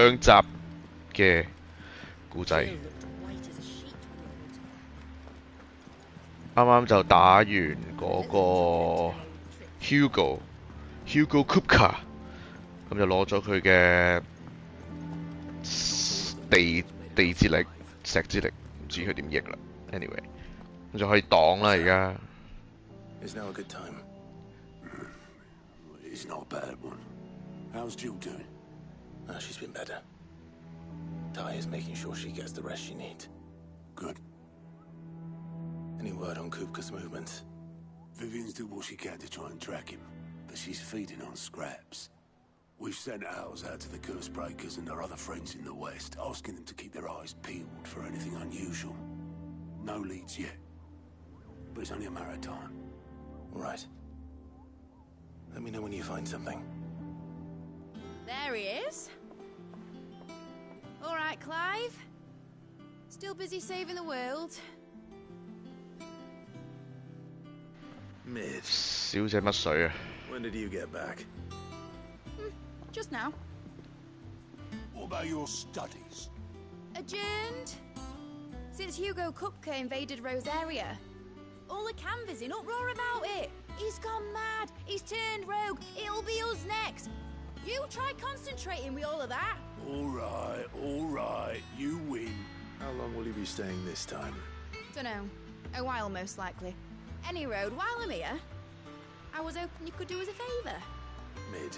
兩集嘅故仔。啱啱就打完嗰個 Hugo Kupka， 咁就攞咗佢嘅地之力、石之力，唔知佢點譯啦。anyway， 咁就可以擋啦而家。Is now a good time? It's not a bad one. How's Jill doing? She's been better. Ty is making sure she gets the rest she needs. Good. Any word on Kupka's movements? Vivian's did what she can to try and track him, but she's feeding on scraps. We've sent ours out to the Curse Breakers and their other friends in the West, asking them to keep their eyes peeled for anything unusual. No leads yet, but it's only a matter of time. All right. Let me know when you find something. There he is. All right, Clive. Still busy saving the world. Mid. 小姐乜水啊 When did you get back? Just now. What about your studies? Adjourned. Since Hugo Kupka invaded Rosaria. All the canvas in uproar about it. He's gone mad. He's turned rogue. It'll be us next. You try concentrating with all of that. All right. You win. How long will you be staying this time? Dunno. A while, most likely. Any road, while I'm here, I was hoping you could do us a favour. Mid.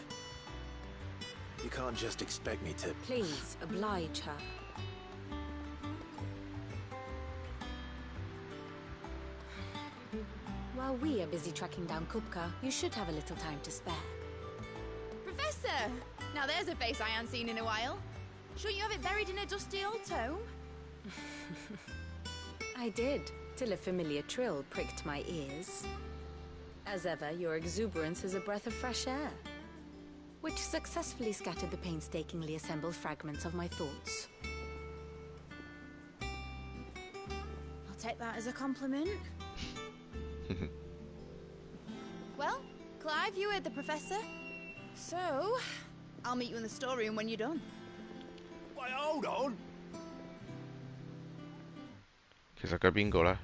You can't just expect me to... Please, oblige her. While we are busy tracking down Kupka, you should have a little time to spare. Professor! Now there's a face I haven't seen in a while. Shouldn't you have it buried in a dusty old tome? I did, till a familiar trill pricked my ears. As ever, your exuberance is a breath of fresh air, which successfully scattered the painstakingly assembled fragments of my thoughts. I'll take that as a compliment. Well, Clive, you heard the professor. So, I'll meet you in the storeroom when you're done. Wait, hold on. 其實佢係邊個呢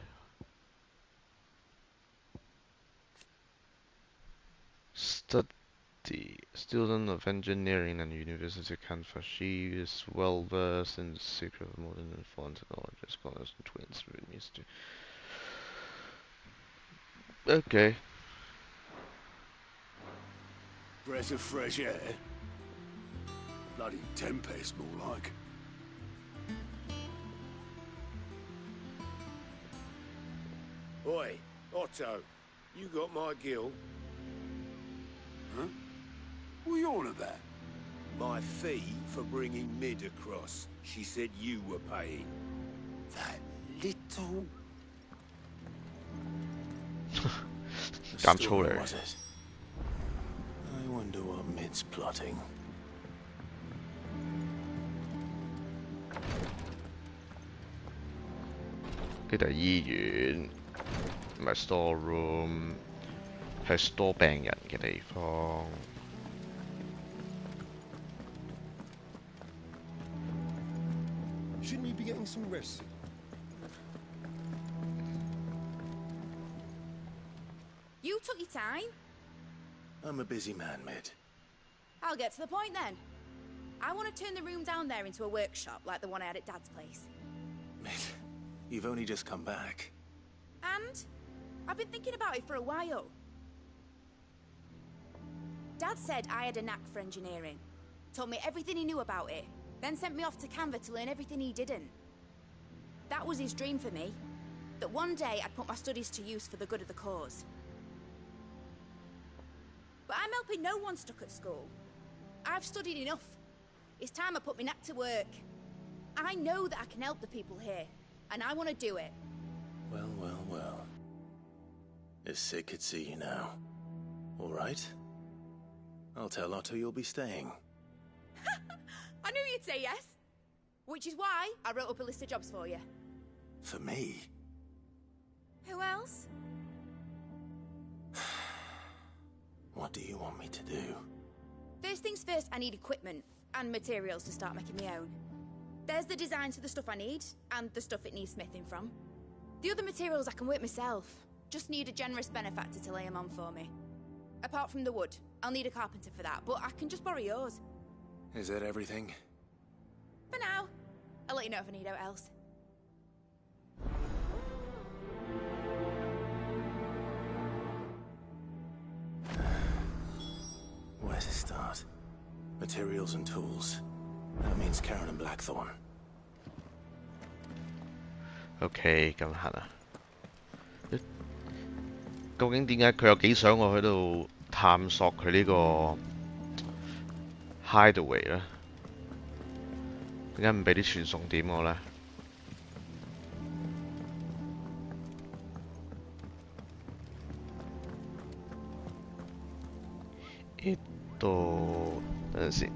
Study student of engineering at University of Kansas. She is well versed in the secret of modern and foreign technology, scholars and twins. Okay. Breath of fresh air. Bloody tempest, more like. Oi, Otto, you got my gill? Huh? What are you on about? My fee for bringing Mid across. She said you were paying. That little... Damn troller. Was it? I wonder what Mid's plotting. This is 醫院，唔係 storeroom，係 store 病人嘅地方。Shouldn't you be getting some rest? You took your time. I'm a busy man, Mid. I'll get to the point then. I want to turn the room down there into a workshop like the one I had at Dad's place. Mid, you've only just come back. And I've been thinking about it for a while. Dad said I had a knack for engineering. Told me everything he knew about it. Then sent me off to Canva to learn everything he didn't. That was his dream for me. That one day I'd put my studies to use for the good of the cause. But I'm helping no one stuck at school. I've studied enough. It's time I put my knack to work. I know that I can help the people here, and I want to do it. Well, well, well. If Sid could see you now. All right. I'll tell Otto you'll be staying. I knew you'd say yes. Which is why I wrote up a list of jobs for you. For me? Who else? What do you want me to do? First things first, I need equipment. and materials to start making my own. There's the designs for the stuff I need, and the stuff it needs smithing from. The other materials I can work myself. Just need a generous benefactor to lay them on for me. Apart from the wood, I'll need a carpenter for that, but I can just borrow yours. Is that everything? For now. I'll let you know if I need out else. Where to start? Materials and tools. That means Karen and Blackthorn. OK， 咁行啦。究竟點解佢有幾想我喺度探索佢呢個 hideaway 咧？點解唔俾啲傳送點我咧？呢度等陣先。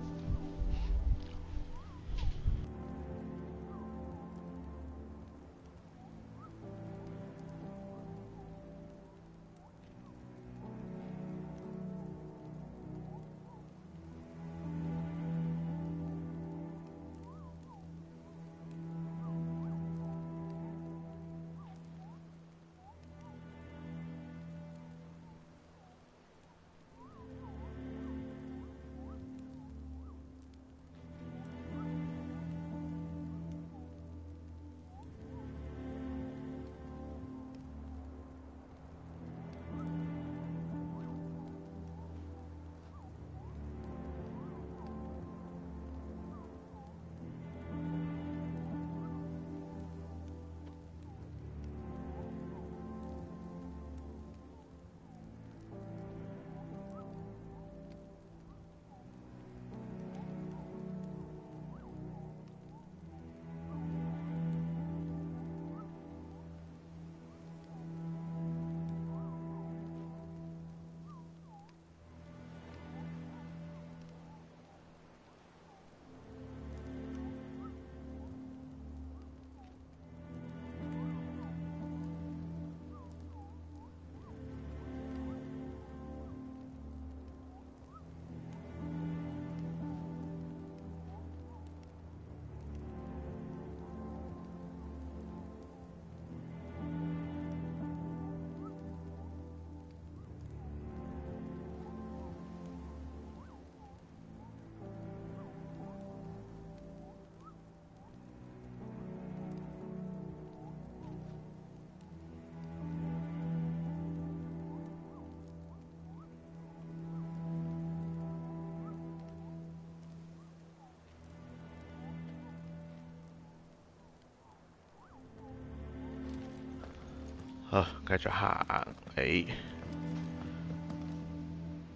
好，繼續行。誒。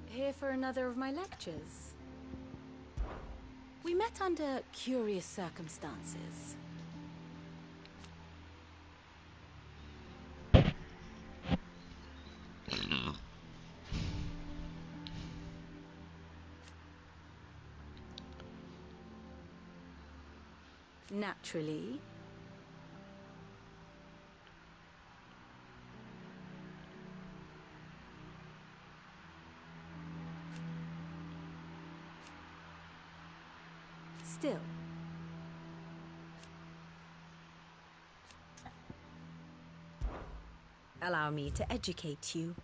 Here for another of my lectures. We met under curious circumstances. Naturally. Still. Allow me to educate you.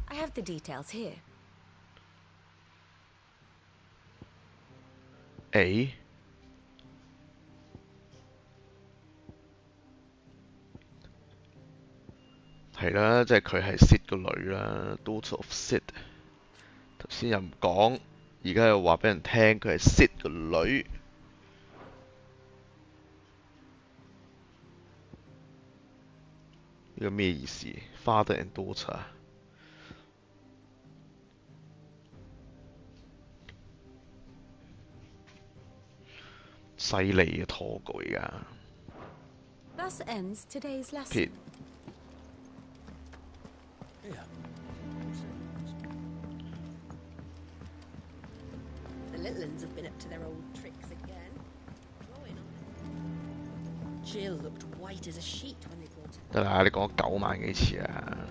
I have the details here. 誒。係啦，即係佢係 Sid 個女啦 ，daughter of Sid。頭先又唔講，而家又話俾人聽佢係 Sid 個女。呢個咩意思 ？Father and daughter。犀利嘅拖稿而家。Thus ends today's lesson. The little ones have been up to their old tricks again. Jill looked white as a sheet when they brought her. 得啦，你講9萬幾次啊！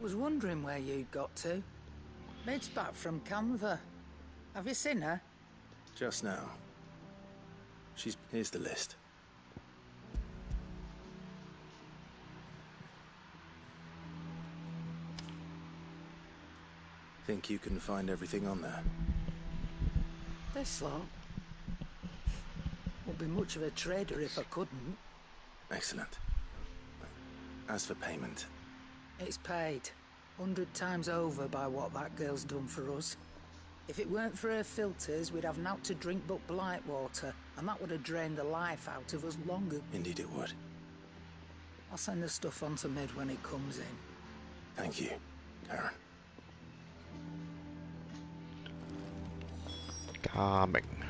Was wondering where you'd got to. Mid's back from Canva. Have you seen her? Just now. Here's the list. Think you can find everything on there? This lot. Wouldn't be much of a trader if I couldn't. Excellent. As for payment... It's paid. 100 times over by what that girl's done for us. If it weren't for her filters, we'd have naught to drink but blight water, and that would have drained the life out of us long ago. Indeed it would. I'll send the stuff on to Mid when it comes in. Thank you, Karen. Calming.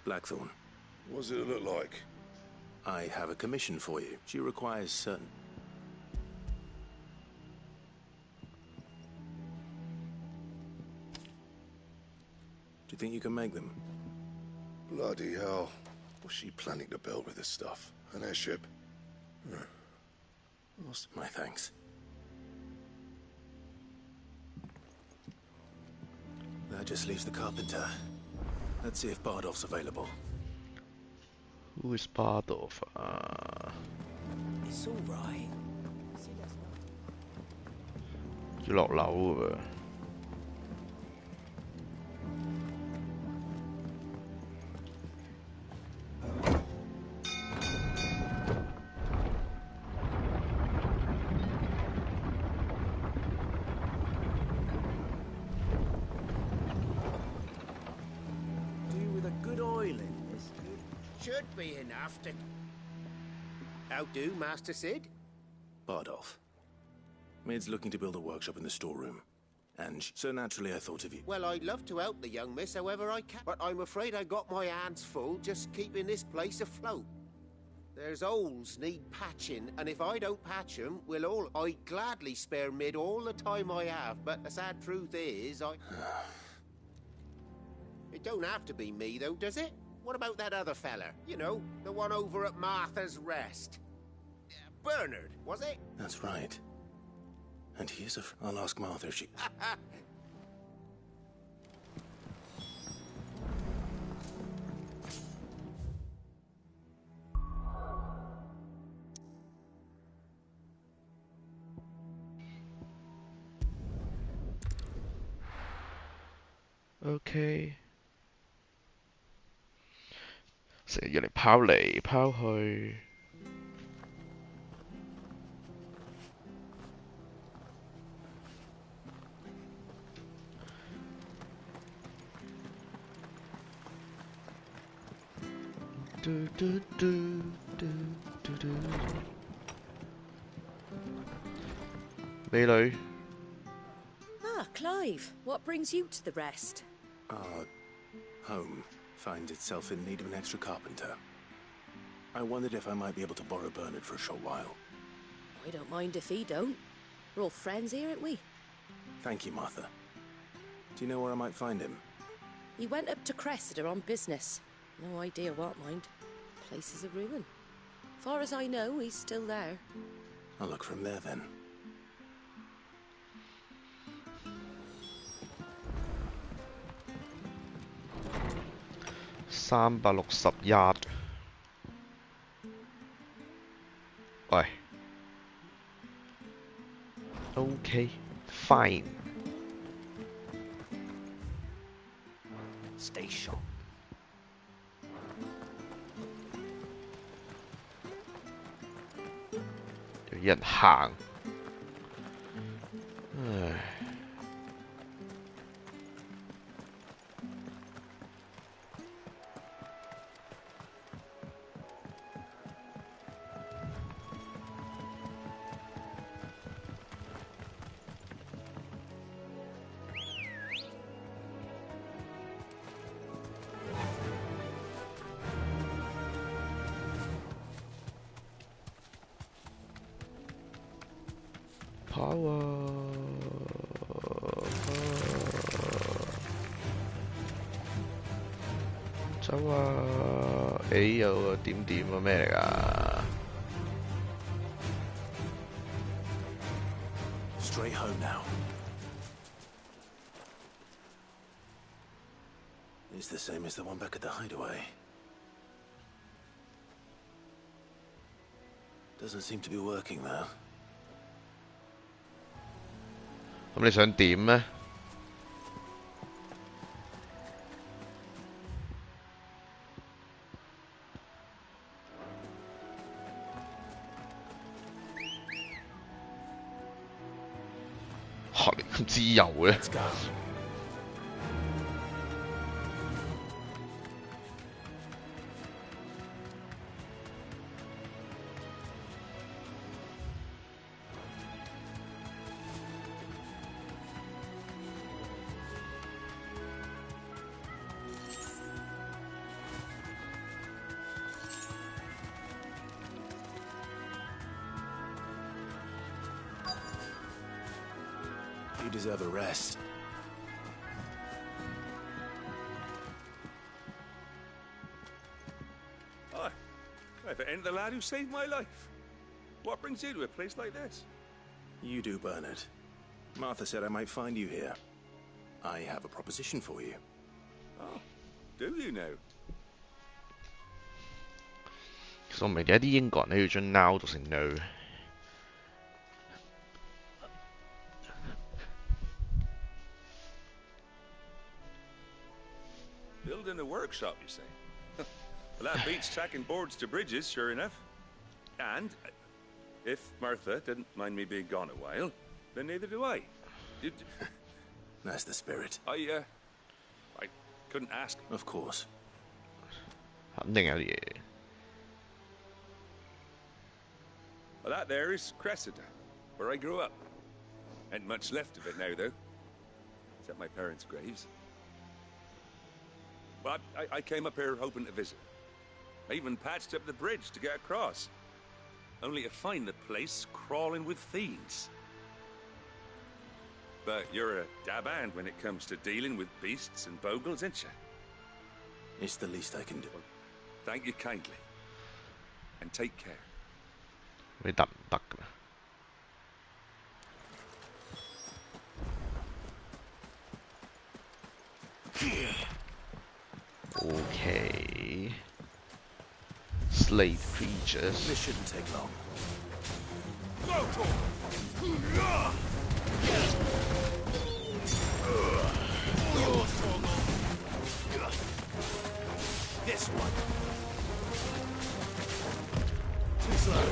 Blackthorn. What does it look like? I have a commission for you. She requires certain... Do you think you can make them? Bloody hell. What's she planning to build with this stuff? An airship? My thanks. That just leaves the carpenter. Let's see if Bardolph's available. Who is Bardolph? It's all right. 要落樓㗎喎。Should be enough to... How do, Master Sid? Bardolph. Mid's looking to build a workshop in the storeroom. And so naturally I thought of you. Well, I'd love to help the young miss however I can, but I'm afraid I got my hands full just keeping this place afloat. There's holes need patching, and if I don't patch them, we'll all... I'd gladly spare Mid all the time I have, but the sad truth is, It don't have to be me, though, does it? What about that other fella? You know, the one over at Martha's Rest. Bernard, was it? That's right. And he is a... I'll ask Martha if she... OK。成日要嚟拋嚟拋去。美女。Ah, Clive, what brings you to the Rest? Our home finds itself in need of an extra carpenter. I wondered if I might be able to borrow Bernard for a short while. I don't mind if he don't. We're all friends here, aren't we? Thank you, Martha. Do you know where I might find him? He went up to Cressida on business. No idea what, mind. Place is a ruin. Far as I know, he's still there. I'll look from there then.360 yard。喂。OK fine。 Station. 有人行。唉。走啊！有個點點啊，咩嚟㗎？ Straight home. home now. It's the same as the one back at the hideaway. Doesn't seem to be working though. 咁你想點呢？嚇你咁自由嘅？ Let's go. You deserve a rest. Hi. If it ain't the lad who saved my life. What brings you to a place like this? You do, Bernard. Martha said I might find you here. I have a proposition for you. Oh, do you now? 其實我唔明點解啲英國人咧要將 now 讀成 no。 Building a workshop, you say? Well, that beats tacking boards to bridges, sure enough. And if Martha didn't mind me being gone a while, then neither do I. That's the spirit. I couldn't ask. Of course. 肯定有啲嘢。 Well, that there is Cressida, where I grew up. Ain't much left of it now, though. Except my parents' graves. But I came up here hoping to visit. I even patched up the bridge to get across. Only to find the place crawling with fiends. But you're a dab hand when it comes to dealing with beasts and bogles, ain't you? It's the least I can do. Thank you kindly. And take care. 你得唔得㗎？ Okay. Slave creatures. This shouldn't take long. This one. Too slow.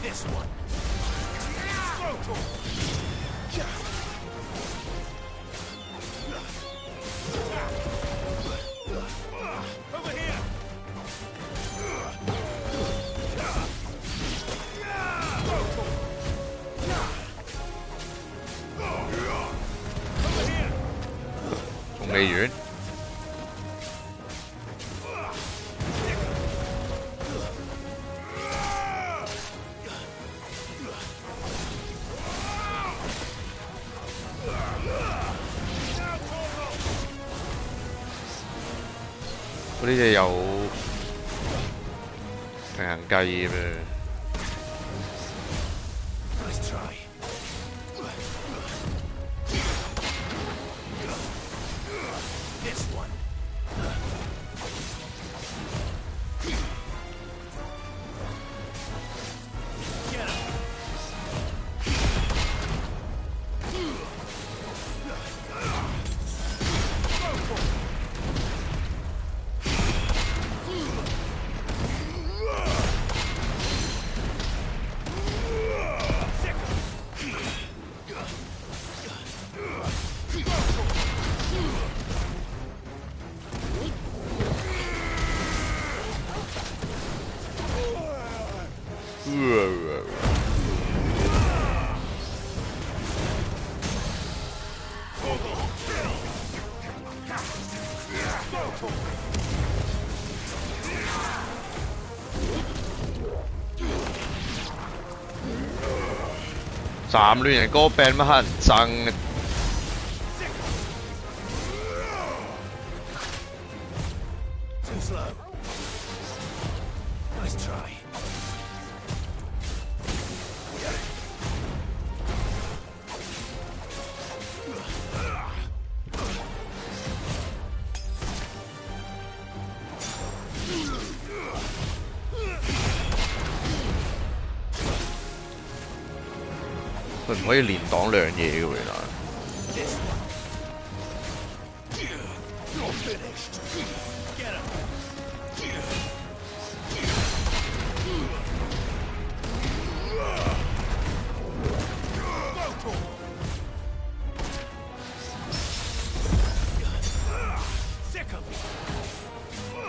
This one. Over here. Over here. 仲未完。 嗰啲嘢有平衡計咁樣。 Nice try. This one. Get him. 站亂人嗰個病乜乞人憎？佢唔可以連擋兩嘢嘅喎，原來。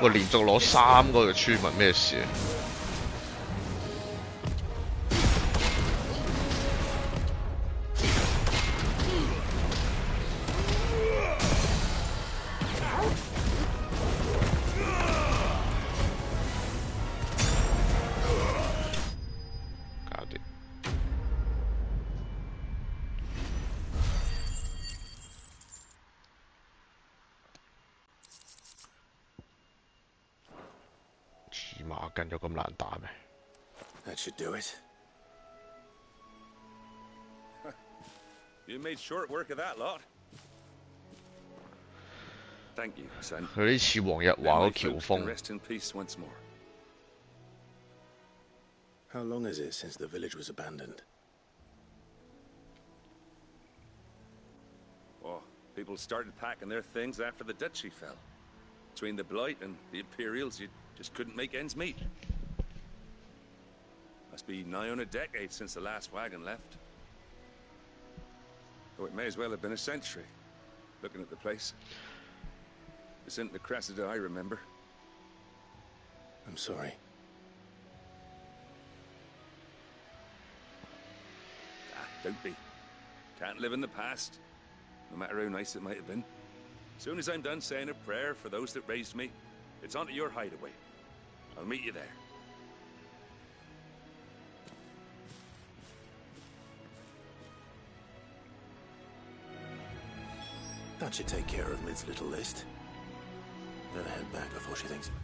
喂，連續攞3個嘅村民咩事啊？馬筋有咁難打咩 That should do it. You made short work of that lot. Thank you, son. 佢呢似黃日華嗰喬峰。 Rest in peace once more. How long is it since the village was abandoned? Oh, people started packing their things after the duchy fell. Between the Blight and the Imperials, you just couldn't make ends meet. Must be nigh on a decade since the last wagon left. Oh, it may as well have been a century, looking at the place. This isn't the Cressida I remember. I'm sorry. Ah, don't be. Can't live in the past, no matter how nice it might have been. As soon as I'm done saying a prayer for those that raised me, it's onto your hideaway. I'll meet you there. That should take care of Mid's little list. Better head back before she thinks of it.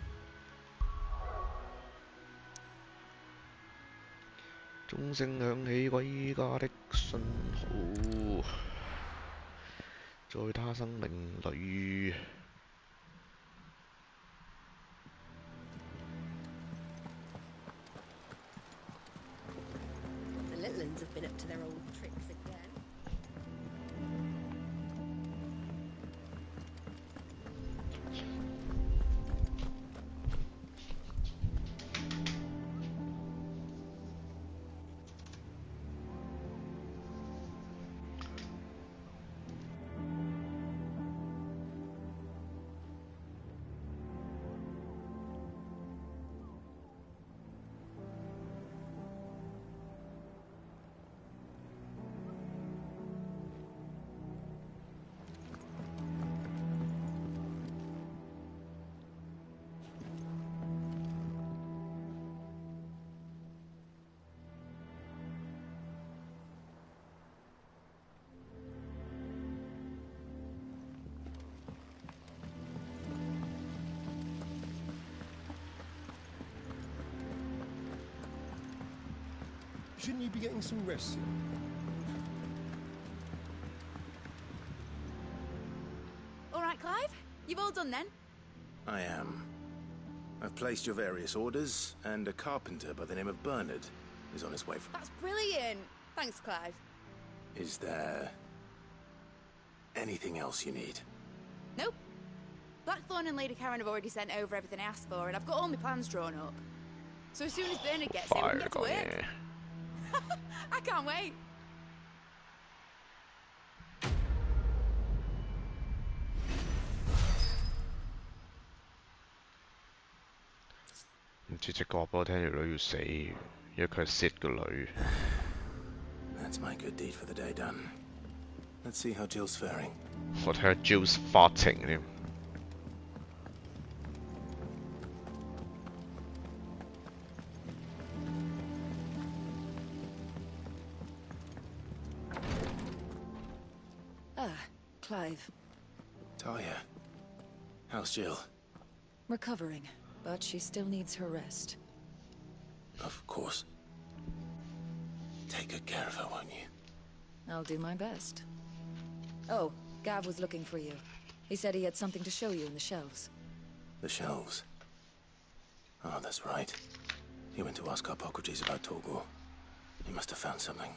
鐘聲響起歸家的信號，在他生命裏。The little ones have been up to their old tricks again. Shouldn't you be getting some rest soon? All right, Clive? You've all done then? I am. I've placed your various orders, and a carpenter by the name of Bernard is on his way from... That's brilliant. Thanks, Clive. Is there... anything else you need? Nope. Blackthorn and Lady Karen have already sent over everything I asked for, and I've got all my plans drawn up. So as soon as Bernard gets here, we can get to work. I can't wait. That's my good deed for the day done. Let's see how Jill's faring. 我睇下 Jill's 法庭添。Clive. Talia. How's Jill? Recovering, but she still needs her rest. Of course. Take good care of her, won't you? I'll do my best. Oh, Gav was looking for you. He said he had something to show you in the shelves. The shelves. Oh, that's right. He went to ask Hippocrates about Torgor. He must have found something.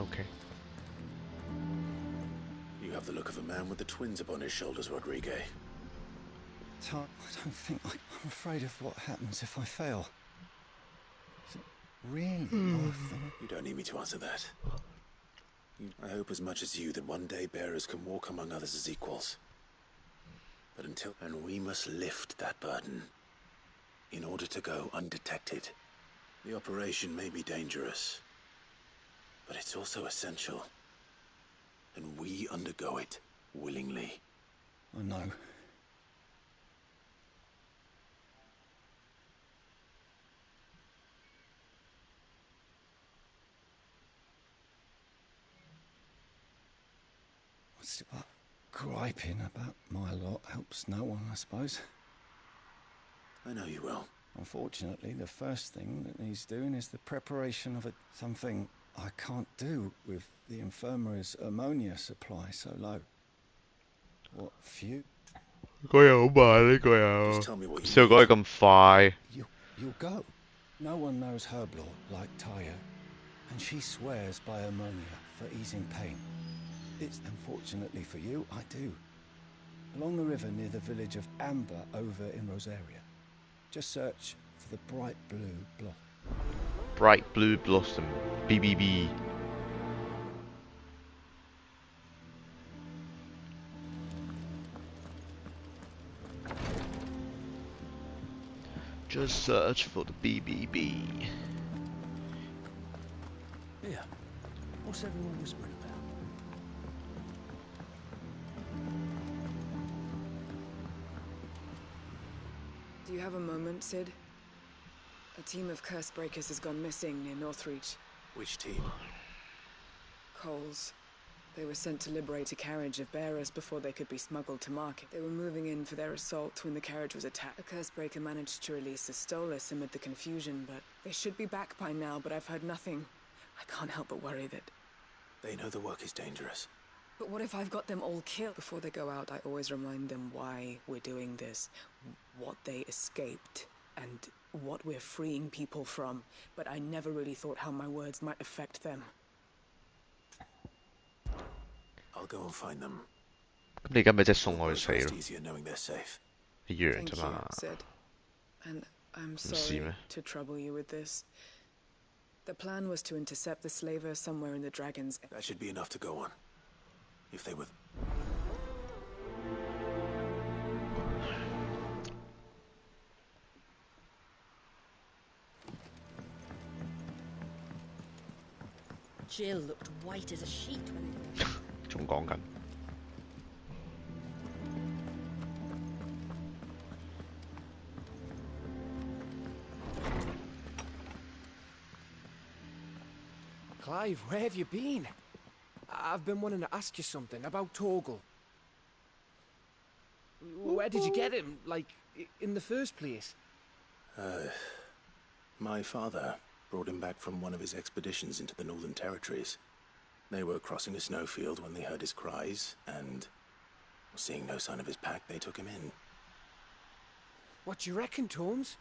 Okay. You have the look of a man with the twins upon his shoulders, Rodrigue. I don't think I'm afraid of what happens if I fail. Is it really worth it? You don't need me to answer that. I hope as much as you that one day bearers can walk among others as equals. But until... And we must lift that burden in order to go undetected. The operation may be dangerous, but it's also essential. And we undergo it willingly. I know. What's it about? Griping about my lot helps no one, I suppose. I know you will. Unfortunately, the first thing that needs doing is the preparation of something I can't do with the infirmary's ammonia supply so low. What few? Just tell me what you need. You'll go. No one knows Herblore like Taya, and she swears by ammonia for easing pain. It's unfortunately for you, I do. Along the river near the village of Amber over in Rosaria. Just search for the bright blue blossom. Bright blue blossom. BBB. Just search for the BBB. Yeah. What's everyone whispering about? Do you have a moment, Sid? A team of curse breakers has gone missing near Northreach. Which team? Coles. They were sent to liberate a carriage of bearers before they could be smuggled to market. They were moving in for their assault when the carriage was attacked. A curse breaker managed to release a Stolas amid the confusion, but they should be back by now, but I've heard nothing. I can't help but worry that... They know the work is dangerous. But what if I've got them all killed? Before they go out, I always remind them why we're doing this, what they escaped, and what we're freeing people from. But I never really thought how my words might affect them. I'll go and find them. 咁你而家咪即係送我去死 It's 咯？ easier knowing they're safe. 一樣 Thank 啫 you, 嘛。 Sid. And I'm 唔是 sorry 咩？ to trouble you with this. The plan was to intercept the slaver somewhere in the Dragon's... That should be enough to go on. If they were... Jill looked white as a sheet when... 仲講緊。 Clive, where have you been? I've been wanting to ask you something about Torgal. Where did you get him, like, in the first place? My father brought him back from one of his expeditions into the Northern Territories. They were crossing a snowfield when they heard his cries, and seeing no sign of his pack, they took him in. What do you reckon, Tomes?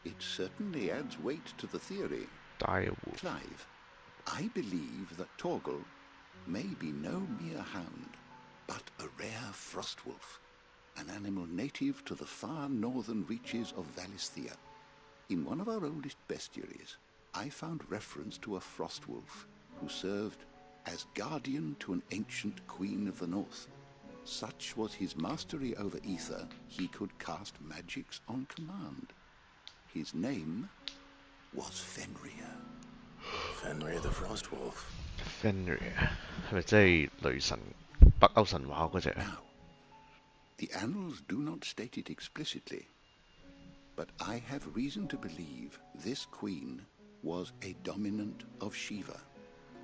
It certainly adds weight to the theory. Direwolf. Clive, I believe that Torgal may be no mere hound, but a rare frostwolf, an animal native to the far northern reaches of Valisthea. In one of our oldest bestiaries, I found reference to a frostwolf who served as guardian to an ancient queen of the north. Such was his mastery over ether, he could cast magics on command. His name was Fenrir. Fenrir the Frostwolf. Fenrir 係咪即係雷神北歐神話嗰隻。The annals do not state it explicitly, but I have reason to believe this queen was a dominant of Shiva,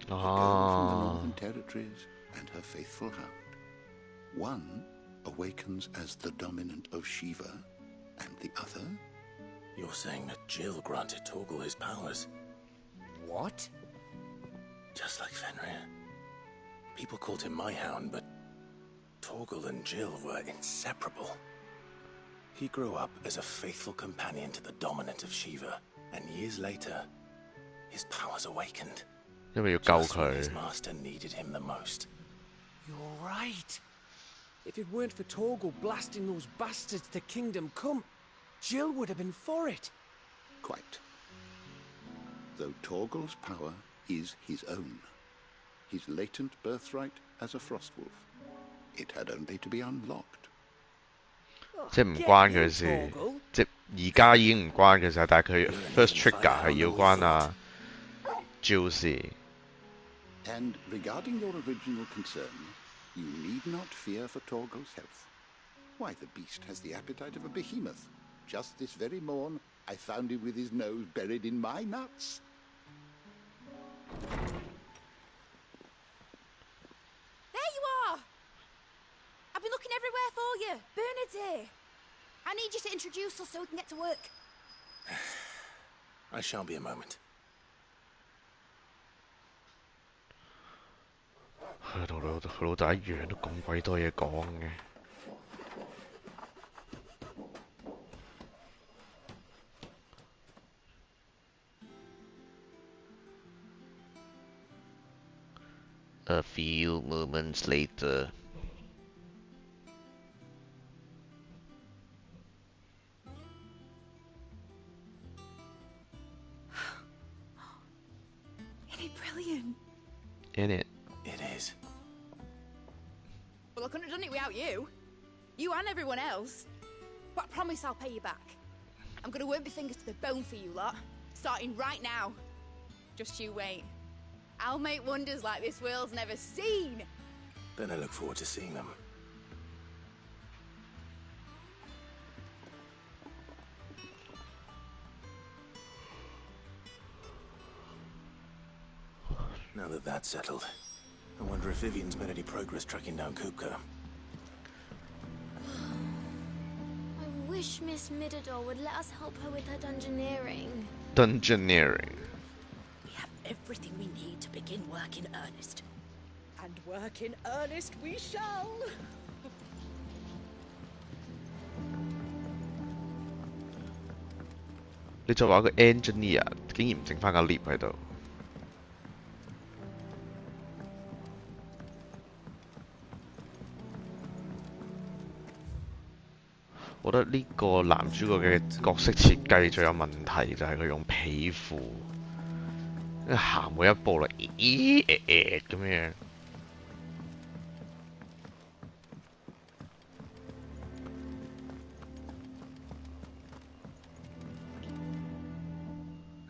a girl from the Northern Territories and her faithful hound. One awakens as the dominant of Shiva, and the other... You're saying that Jill granted Torgal his powers? What? Just like Fenrir. People called him my hound, but Torgal and Jill were inseparable. He grew up as a faithful companion to the dominant of Shiva, and years later, his powers awakened. 因為要救 Just when 佢。 his master needed him the most. You're right. If it weren't for Torgal blasting those bastards to Kingdom Come, Jill would have been for it. Quite. Though Torgal's power is his own, his latent birthright as a Frostwolf, it had only to be unlocked. 即係唔關佢事，即係而家已經唔關佢事，但係佢 first trigger 係要關啊 Jill 事。And regarding your original concern, you need not fear for Torgal's health. Why, the beast has the appetite of a behemoth. Just this very morn, I found him with his nose buried in my nuts. There you are! I've been looking everywhere for you. Bernard's here. I need you to introduce us so we can get to work. I shall be a moment. 同佢老豆一樣，都咁鬼多嘢講嘅。A few moments later. Isn't it brilliant? In it. It is. Well, I couldn't have done it without you. You and everyone else. But I promise I'll pay you back. I'm gonna work my fingers to the bone for you lot. Starting right now. Just you wait. I'll make wonders like this world's never seen. Then I look forward to seeing them. Now that that's settled, I wonder if Vivian's made any progress tracking down Kupka. I wish Miss Midador would let us help her with her dungeoneering. Dungeoneering. We have everything we need to begin work in earnest. And work in earnest we shall!你就話個 engineer 竟然唔整翻個 lift 喺度。我覺得呢個男主角嘅角色設計最有問題就係佢用皮褲，行每一步嚟咁樣。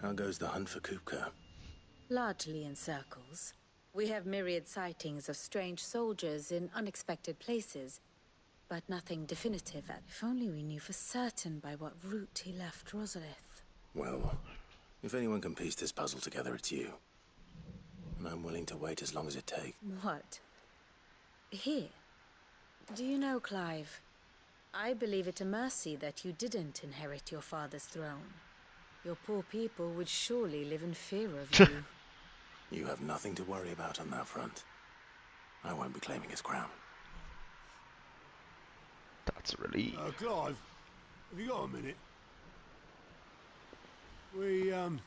How goes the hunt for Kupka? Largely in circles. We have myriad sightings of strange soldiers in unexpected places, but nothing definitive. If only we knew for certain by what route he left Rosalith. Well, if anyone can piece this puzzle together, it's you. And I'm willing to wait as long as it takes. What? Here? Do you know, Clive? I believe it a mercy that you didn't inherit your father's throne. Your poor people would surely live in fear of you. You have nothing to worry about on that front. I won't be claiming his crown. That's a relief. Clive, have you got a minute? We, have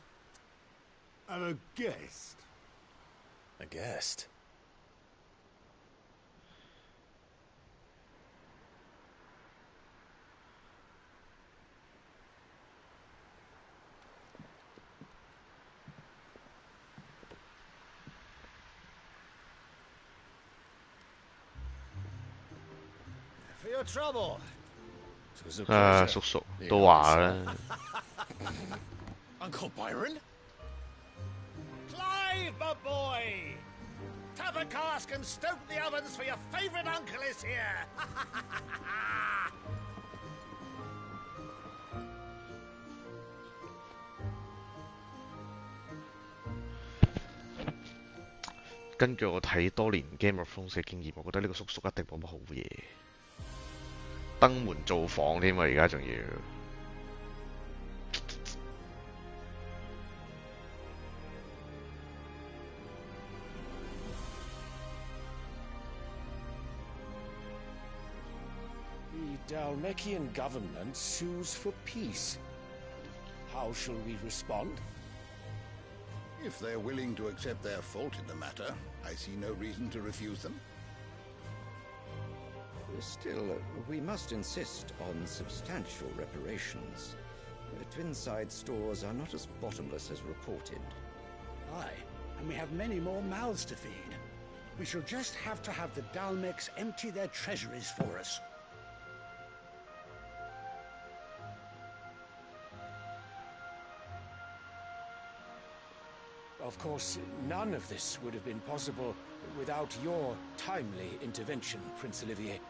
a guest. A guest? For your trouble. 叔叔都話啦。Uncle Byron? Clive, my boy! up a cask and stoke the ovens, for your favourite uncle is here! 根據我睇多年 Game of Thrones 嘅經驗，我覺得呢個叔叔一定冇乜好嘢，登門造訪添啊！而家仲要。The Dalmekian government sues for peace. How shall we respond? If they're willing to accept their fault in the matter, I see no reason to refuse them. Still, we must insist on substantial reparations. Twinside stores are not as bottomless as reported. Aye, and we have many more mouths to feed. We shall just have to have the Dalmecs empty their treasuries for us. Of course, none of this would have been possible without your timely intervention, Prince Olivier.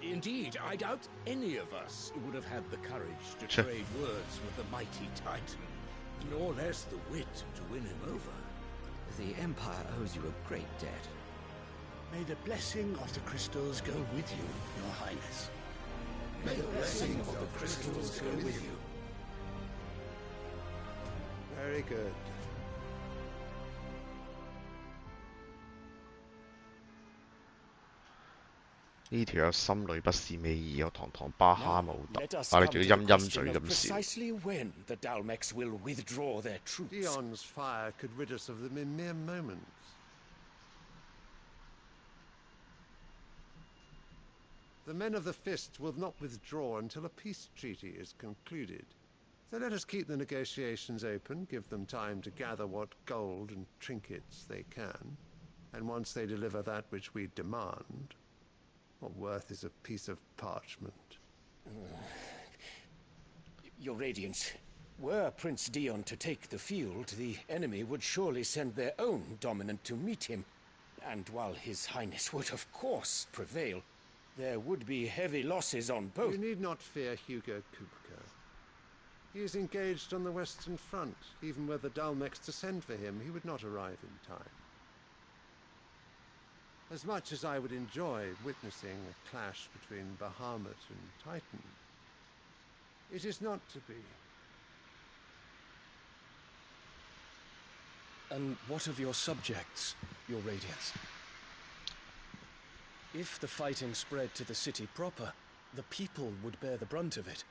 Indeed, I doubt any of us would have had the courage to trade words with the mighty Titan, nor less the wit to win him over. The Empire owes you a great debt. May the blessing of the crystals go with you, Your Highness. May the blessing of the crystals go with you. Very good. 呢條友心裏不是美兒，有堂堂巴哈姆特，但你仲要陰陰嘴咁笑。 Precisely when the Dalmecs will withdraw their troops. Dion's fire could rid us of them in mere moments. The men of the Fist will not withdraw until a peace treaty is concluded. So let us keep the negotiations open, give them time to gather what gold and trinkets they can, and once they deliver that which we demand, what worth is a piece of parchment? Your Radiance, were Prince Dion to take the field, the enemy would surely send their own dominant to meet him. And while His Highness would of course prevail, there would be heavy losses on both. You need not fear Hugo Kupka. He is engaged on the Western Front. Even were the Dalmecs to send for him, he would not arrive in time. As much as I would enjoy witnessing a clash between Bahamut and Titan, it is not to be. And what of your subjects, Your Radiance? If the fighting spread to the city proper, the people would bear the brunt of it.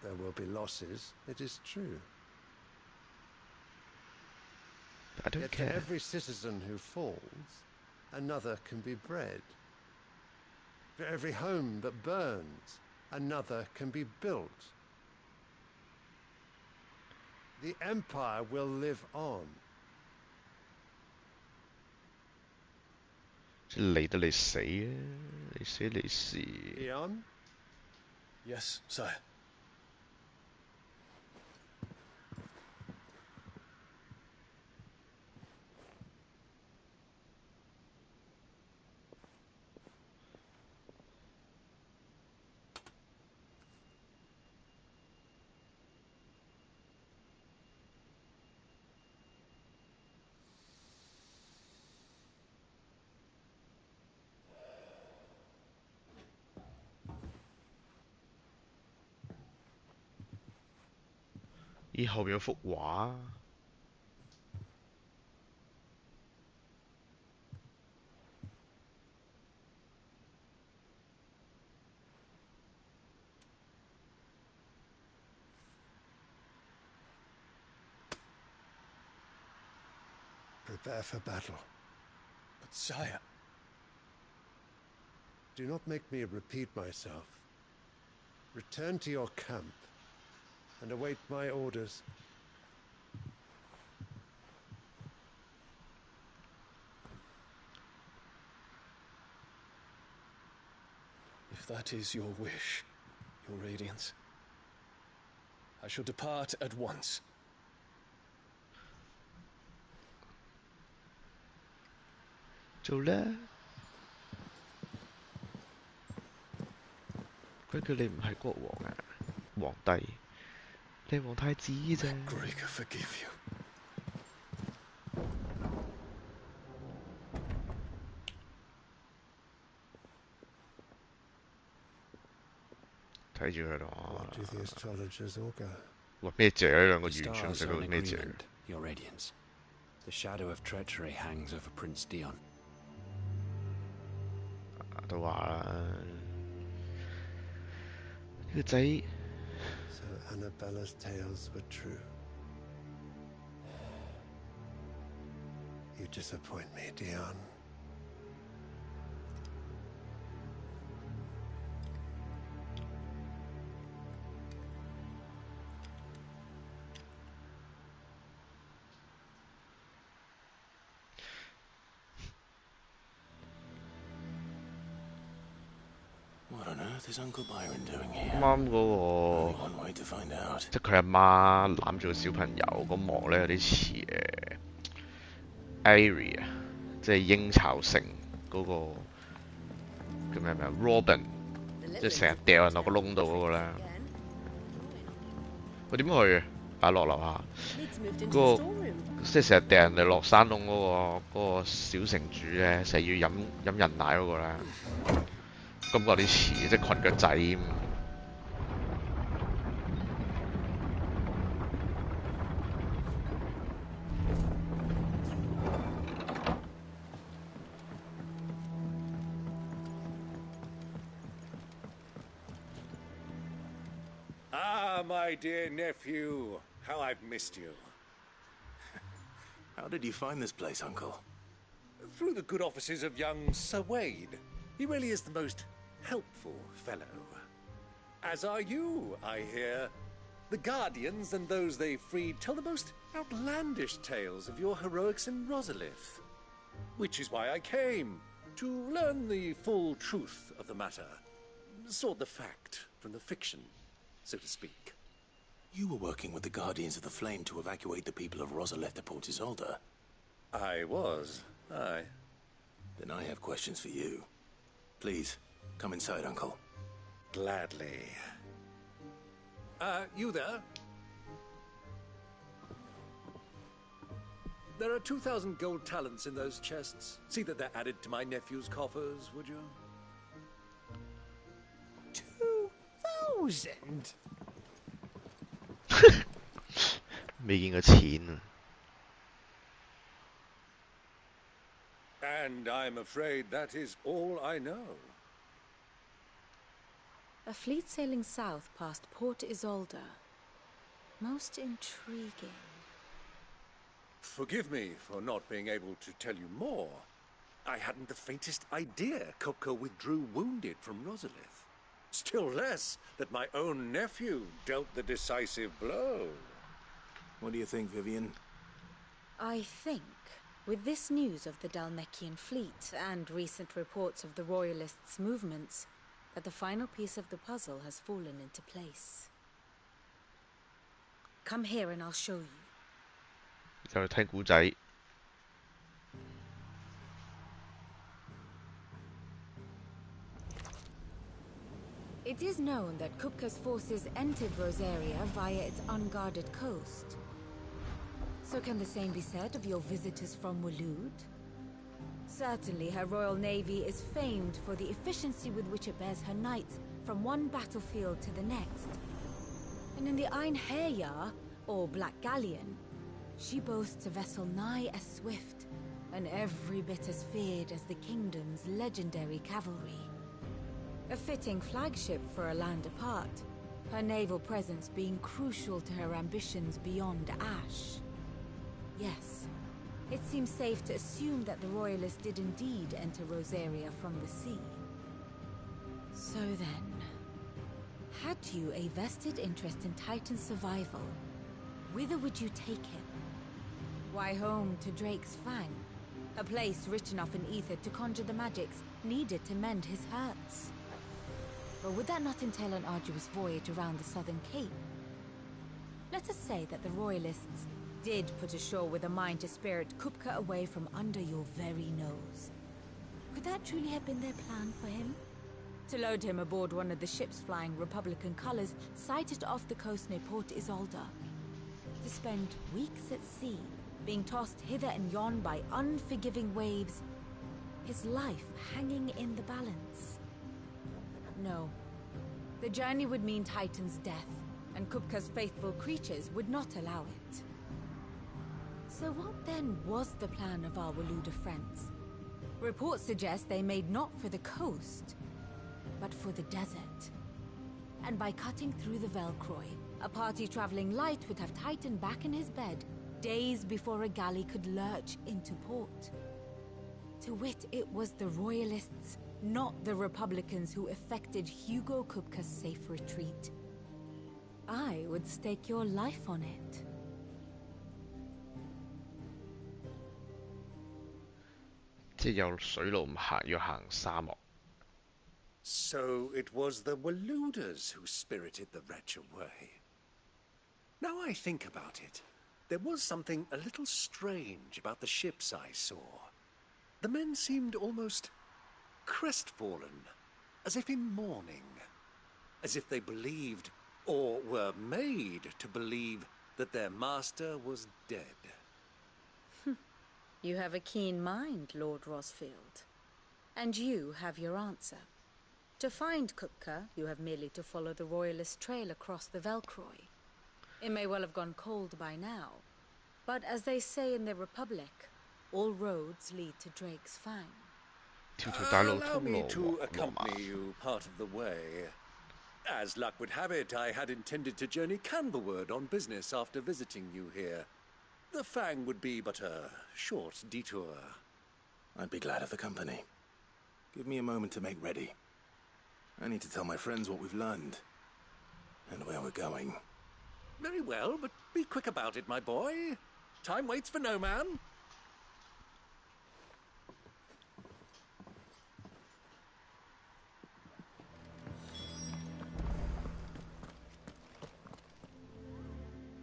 There will be losses, it is true. I don't Yet care. for every citizen who falls, another can be bred. For every home that burns, another can be built. The Empire will live on. 理得你死啊！你死你事。 Dion? Yes, sire.咦，後面有幅畫。 Prepare for battle. But sire... Do not make me repeat myself. Return to your camp and await my orders. If that is your wish, Your Radiance, I shall depart at once. 做啦。佢叫你唔係國王啊，皇帝，你係皇太子啫。Greek forgive you. 睇住佢咯。 What do the astrologers augur? 哇咩字啊？呢兩個完全唔識到咩字嚟。 Your Radiance. The shadow of treachery hangs over Prince Dion. 都話啦，呢個仔 So Annabella's tales were true. You disappoint me, Dion. What on earth is Uncle Byron doing here? 啱嗰 Only 個， one way to find out. 即係佢阿媽攬住個小朋友個幕咧，有啲似Airy 啊，即係鷹巢城嗰個叫咩名 Robin， 即係成日掉人落個窿度嗰個咧。喂，點去啊？啊落樓下嗰個，即係成日掉人哋落山窿嗰個小城主咧，成日要飲人奶嗰個咧。 感覺有啲似，即係裙腳仔咁。Ah, my dear nephew, how I've missed you. How did you find this place, Uncle? Through the good offices of young Sir Wade. He really is the most helpful fellow. As are you, I hear. The Guardians and those they freed tell the most outlandish tales of your heroics in Rosalith. Which is why I came, to learn the full truth of the matter. Sort the fact from the fiction, so to speak. You were working with the Guardians of the Flame to evacuate the people of Rosalith to Port Isolde. I was, aye. Then I have questions for you. Please, come inside, Uncle. Gladly. You there? There are 2,000 gold talents in those chests. See that they're added to my nephew's coffers, would you? 2,000? 未見過錢啊！ And I'm afraid that is all I know. A fleet sailing south past Port Isolde. Most intriguing. Forgive me for not being able to tell you more. I hadn't the faintest idea Kupka withdrew wounded from Rosalith. Still less that my own nephew dealt the decisive blow. What do you think, Vivian? I think, with this news of the Dalmekian fleet and recent reports of the Royalists' movements, that the final piece of the puzzle has fallen into place. Come here and I'll show you. 就去聽古仔。 It is known that Kupka's forces entered Rosaria via its unguarded coast. So can the same be said of your visitors from Waloed? Certainly her Royal Navy is famed for the efficiency with which it bears her knights from one battlefield to the next. And in the Einherjar, or Black Galleon, she boasts a vessel nigh as swift, and every bit as feared as the kingdom's legendary cavalry. A fitting flagship for a land apart, her naval presence being crucial to her ambitions beyond Ash. Yes, it seems safe to assume that the Royalists did indeed enter Rosaria from the sea. So then, had you a vested interest in Titan's survival, whither would you take him? Why, home to Drake's Fang, a place rich enough in ether to conjure the magics needed to mend his hurts. But would that not entail an arduous voyage around the southern cape? Let us say that the Royalists did put ashore with a mind to spirit Kupka away from under your very nose. Could that truly have been their plan for him? To load him aboard one of the ships flying Republican colors sighted off the coast near Port Isolde. To spend weeks at sea, being tossed hither and yon by unforgiving waves, his life hanging in the balance. No. The journey would mean Titan's death, and Kupka's faithful creatures would not allow it. So what then was the plan of our Waluda friends? Reports suggest they made not for the coast, but for the desert. And by cutting through the Velcroy, a party traveling light would have Titan back in his bed days before a galley could lurch into port. To wit, it was the Royalists, not the Republicans, who effected Hugo Kupka's safe retreat. I would stake your life on it. So it was the Waludas who spirited the wretch away. Now I think about it, there was something a little strange about the ships I saw. The men seemed almost crestfallen, as if in mourning, as if they believed, or were made to believe, that their master was dead. You have a keen mind, Lord Rosfield. And you have your answer. To find Kupka, you have merely to follow the Royalist trail across the Velcroy. It may well have gone cold by now, but as they say in the Republic, all roads lead to Drake's Fang. Allow me to accompany you part of the way. As luck would have it, I had intended to journey Canberward on business after visiting you here. The Fang would be but a short detour. I'd be glad of the company. Give me a moment to make ready. I need to tell my friends what we've learned and where we're going. Very well, but be quick about it, my boy. Time waits for no man.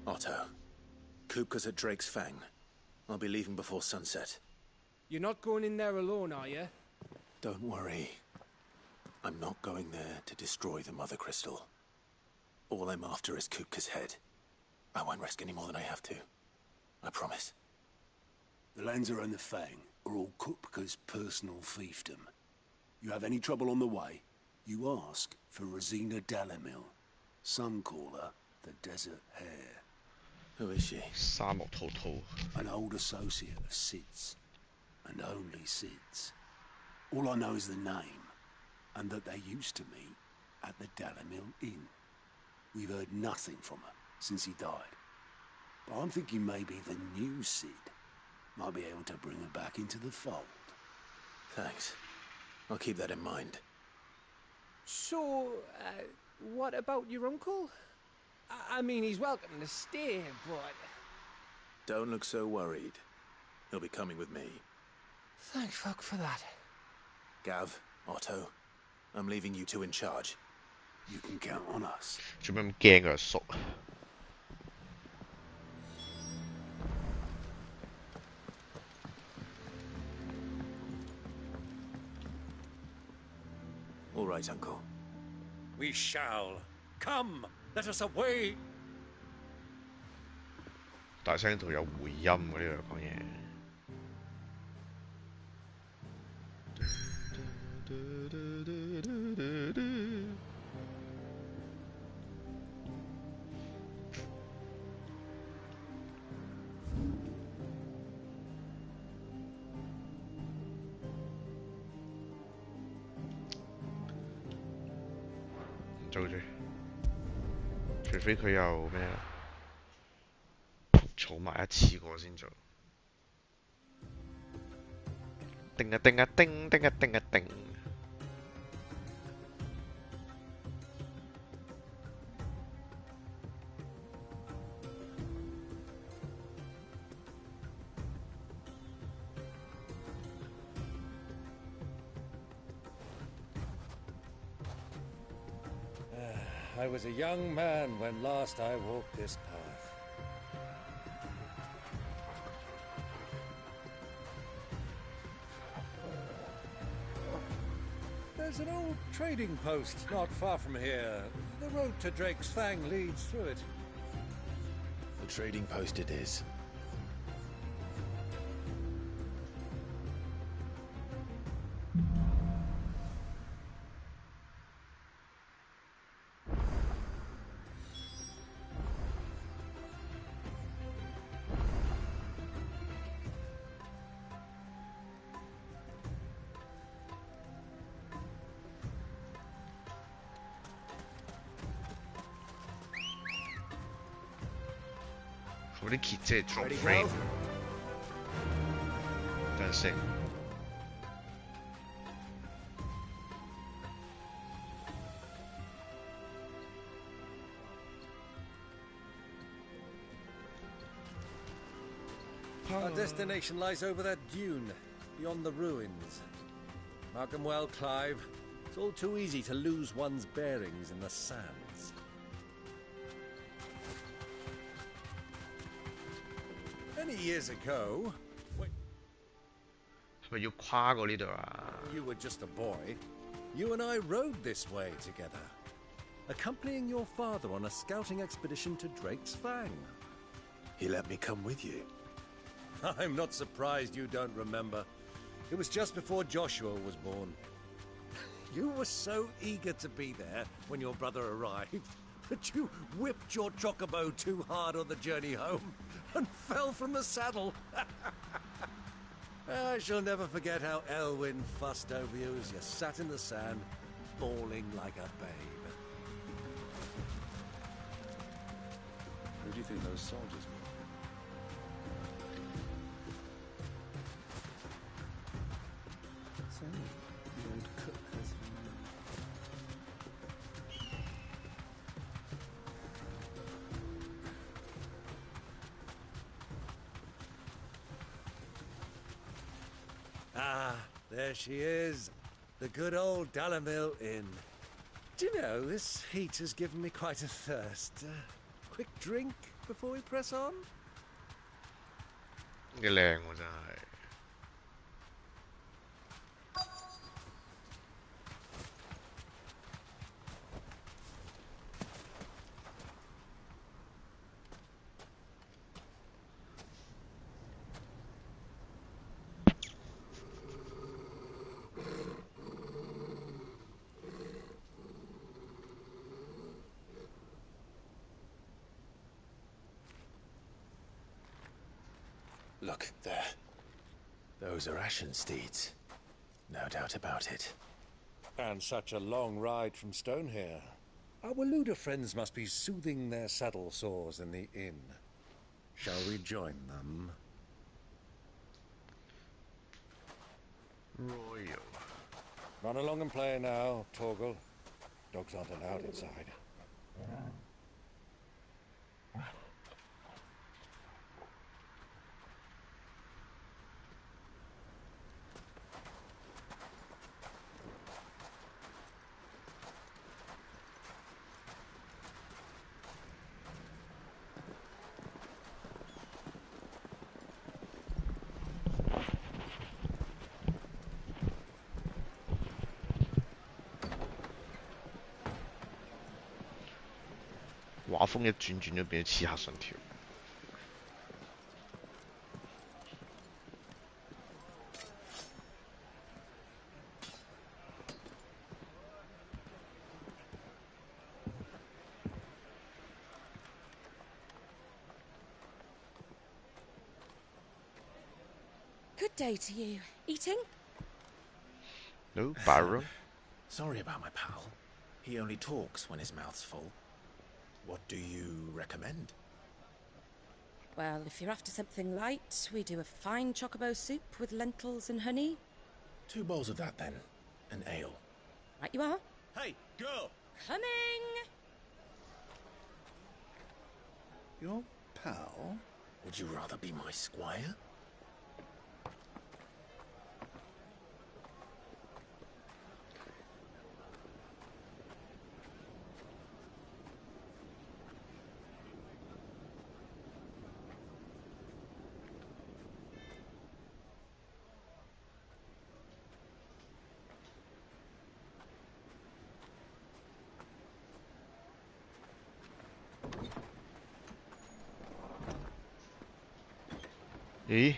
Otto, Kupka's at Drake's Fang. I'll be leaving before sunset. You're not going in there alone, are you? Don't worry. I'm not going there to destroy the Mother Crystal. All I'm after is Kupka's head. I won't risk any more than I have to. I promise. The Lanza and the Fang are all Kupka's personal fiefdom. You have any trouble on the way, you ask for Rosina Dalamil. Some call her the Desert Hare. Who is she? An old associate of Sid's. And only Sid's. All I know is the name, and that they used to meet at the Dalamil Inn. We've heard nothing from her since he died. But I'm thinking maybe the new Sid might be able to bring her back into the fold. Thanks. I'll keep that in mind. So, what about your uncle? I mean, he's welcome to stay, but... Don't look so worried. He'll be coming with me. Thank fuck for that. Gav, Otto, I'm leaving you two in charge. You can count on us. 做咩咁驚啊，叔？ All right, Uncle. We shall. Come, let us away. 大聲到有回音嘅呢度講嘢。做住，除非佢又咩啊，儲埋一次過先做。叮啊叮啊叮，叮啊叮啊叮。I was a young man when last I walked this path. There's an old trading post not far from here. The road to Drake's Fang leads through it. The trading post it is.嗰啲揭即係 drop frame，等陣先。Our destination lies over that dune, beyond the ruins. Mark 'em well, Clive. It's all too easy to lose one's bearings in the sands. Many years ago, 係咪要跨過呢度啊？ you were just a boy. You and I rode this way together, accompanying your father on a scouting expedition to Drake's Fang. He let me come with you. I'm not surprised you don't remember. It was just before Joshua was born. You were so eager to be there when your brother arrived that you whipped your chocobo too hard on the journey home and fell from the saddle. I shall never forget how Elwyn fussed over you as you sat in the sand, bawling like a babe. Who do you think those soldiers were? So, the old cook has Ah, there she is. The good old Dalamil Inn. Do you know, this heat has given me quite a thirst. Quick drink before we press on? 幾靚喎真係。Look, there. Those are Ashen steeds. No doubt about it. And such a long ride from Stone here. Our Waluda friends must be soothing their saddle sores in the inn. Shall we join them? Royal. Run along and play now, Torgal. Dogs aren't allowed inside.畫風一轉咗變咗刺客信條。Good day to you. Eating? No, Byron. Sorry about my pal. He only talks when his mouth's full. What do you recommend? Well, if you're after something light, we do a fine chocobo soup with lentils and honey. 2 bowls of that, then. An ale. Right you are. Hey, girl! Coming! Your pal? Would you rather be my squire? 咦？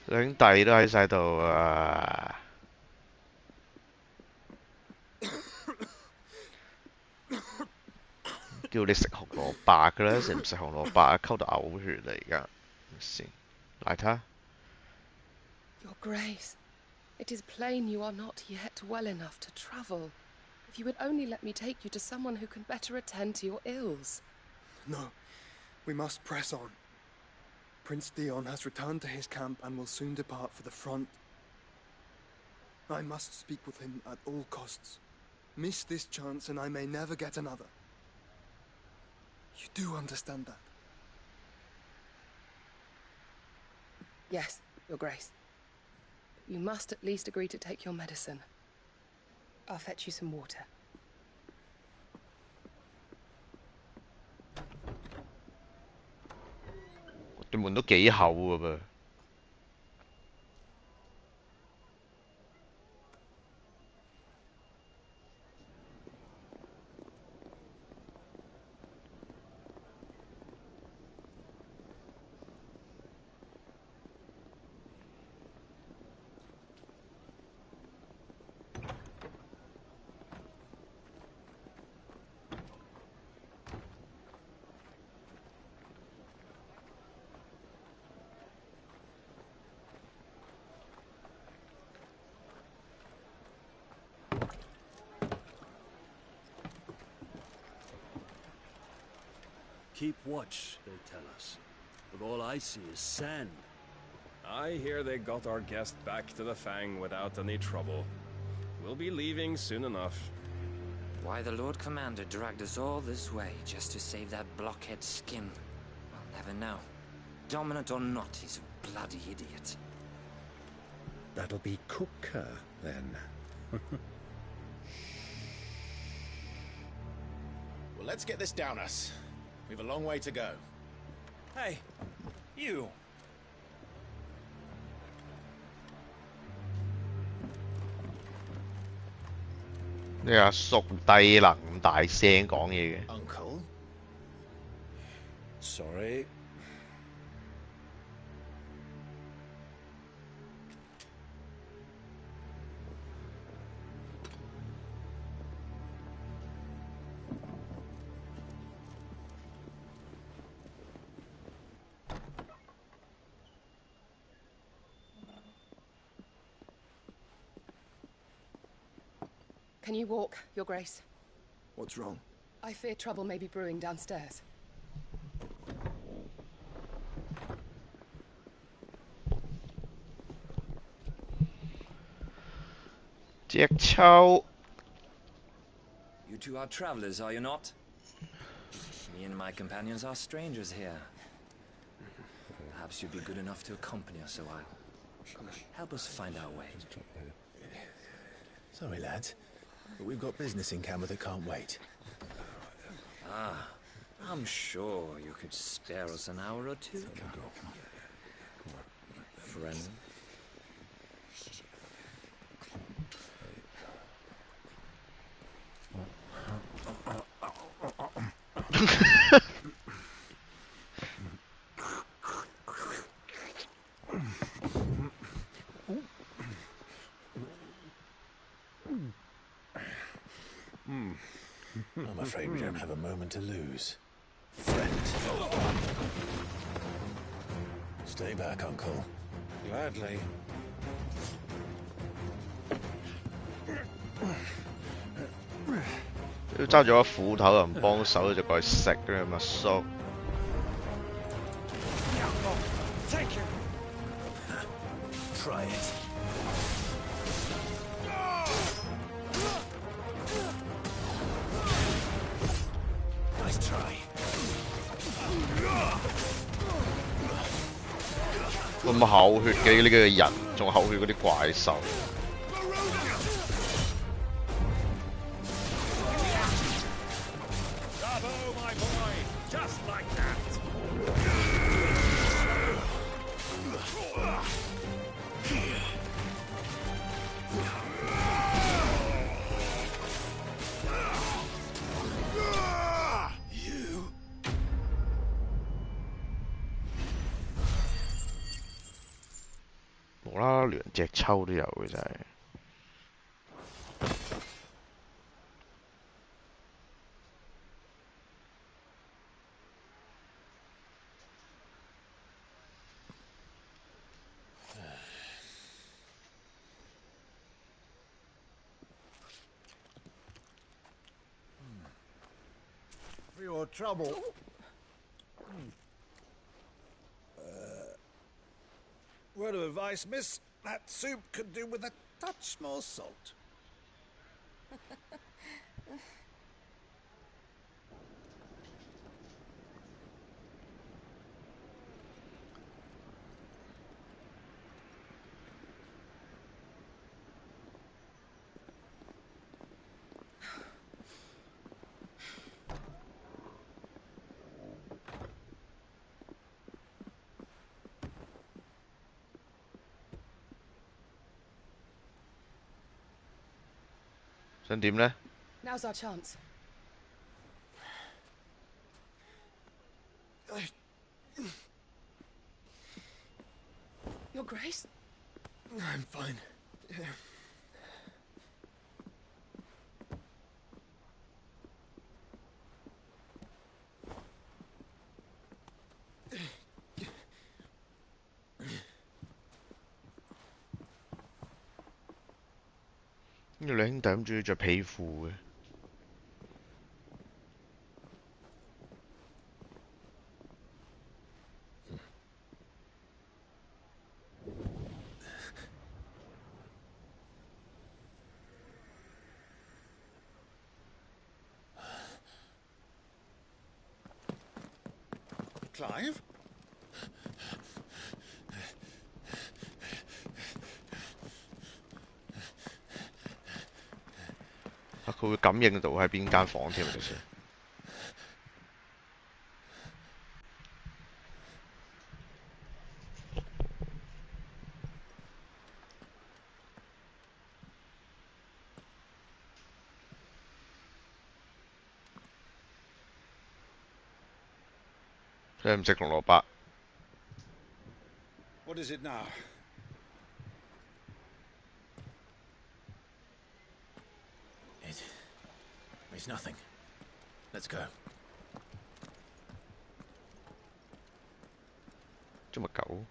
兩兄弟都喺晒度啊！叫你食紅蘿蔔㗎啦，食唔食紅蘿蔔啊？溝到嘔血啦而家。先，嚟睇下。Your Grace, it is plain you are not yet well enough to travel. If you would only let me take you to someone who can better attend to your ills. No, we must press on. Prince Dion has returned to his camp and will soon depart for the front. I must speak with him at all costs. Miss this chance and I may never get another. You do understand that? Yes, Your Grace. You must at least agree to take your medicine. I'll fetch you some water.對門都幾厚㗎噃。Keep watch, they tell us. But all I see is sand. I hear they got our guest back to the Fang without any trouble. We'll be leaving soon enough. Why the Lord Commander dragged us all this way just to save that blockhead's skin, I'll never know. Dominant or not, he's a bloody idiot. That'll be Cooker, then. Well, let's get this down us. We've a long way to go. Hey, you!呢阿叔低能咁大聲講嘢嘅。Uncle? Sorry. Can you walk, Your Grace? What's wrong? I fear trouble may be brewing downstairs. You two are travelers, are you not? Me and my companions are strangers here. Perhaps you'd be good enough to accompany us a while. Help us find our way. Sorry, lads. But we've got business in camera that can't wait. Ah, I'm sure you could spare us an hour or two. Friend. I'm afraid we don't have a moment to lose. Friend. Stay back, Uncle. Gladly. Nếu 揸咗個斧頭又唔幫手，就過去食嘅嘛叔。Thank you. Try it. Nice try. 咁厚血嘅呢個人，仲厚血嗰啲怪獸。Bravo, my boy! Just like that! 啦，連隻抽都有嘅真係。For your trouble. Word of advice, miss. That soup could do with a touch more salt.想點呢？ Now's our chance. Your Grace? I'm fine. Yeah.呢兩兄弟咁中意着皮褲嘅。Clive?佢會感應到喺邊間房添，其實。佢唔食紅蘿蔔。What is it now? It's nothing. Let's go. 捉乜狗？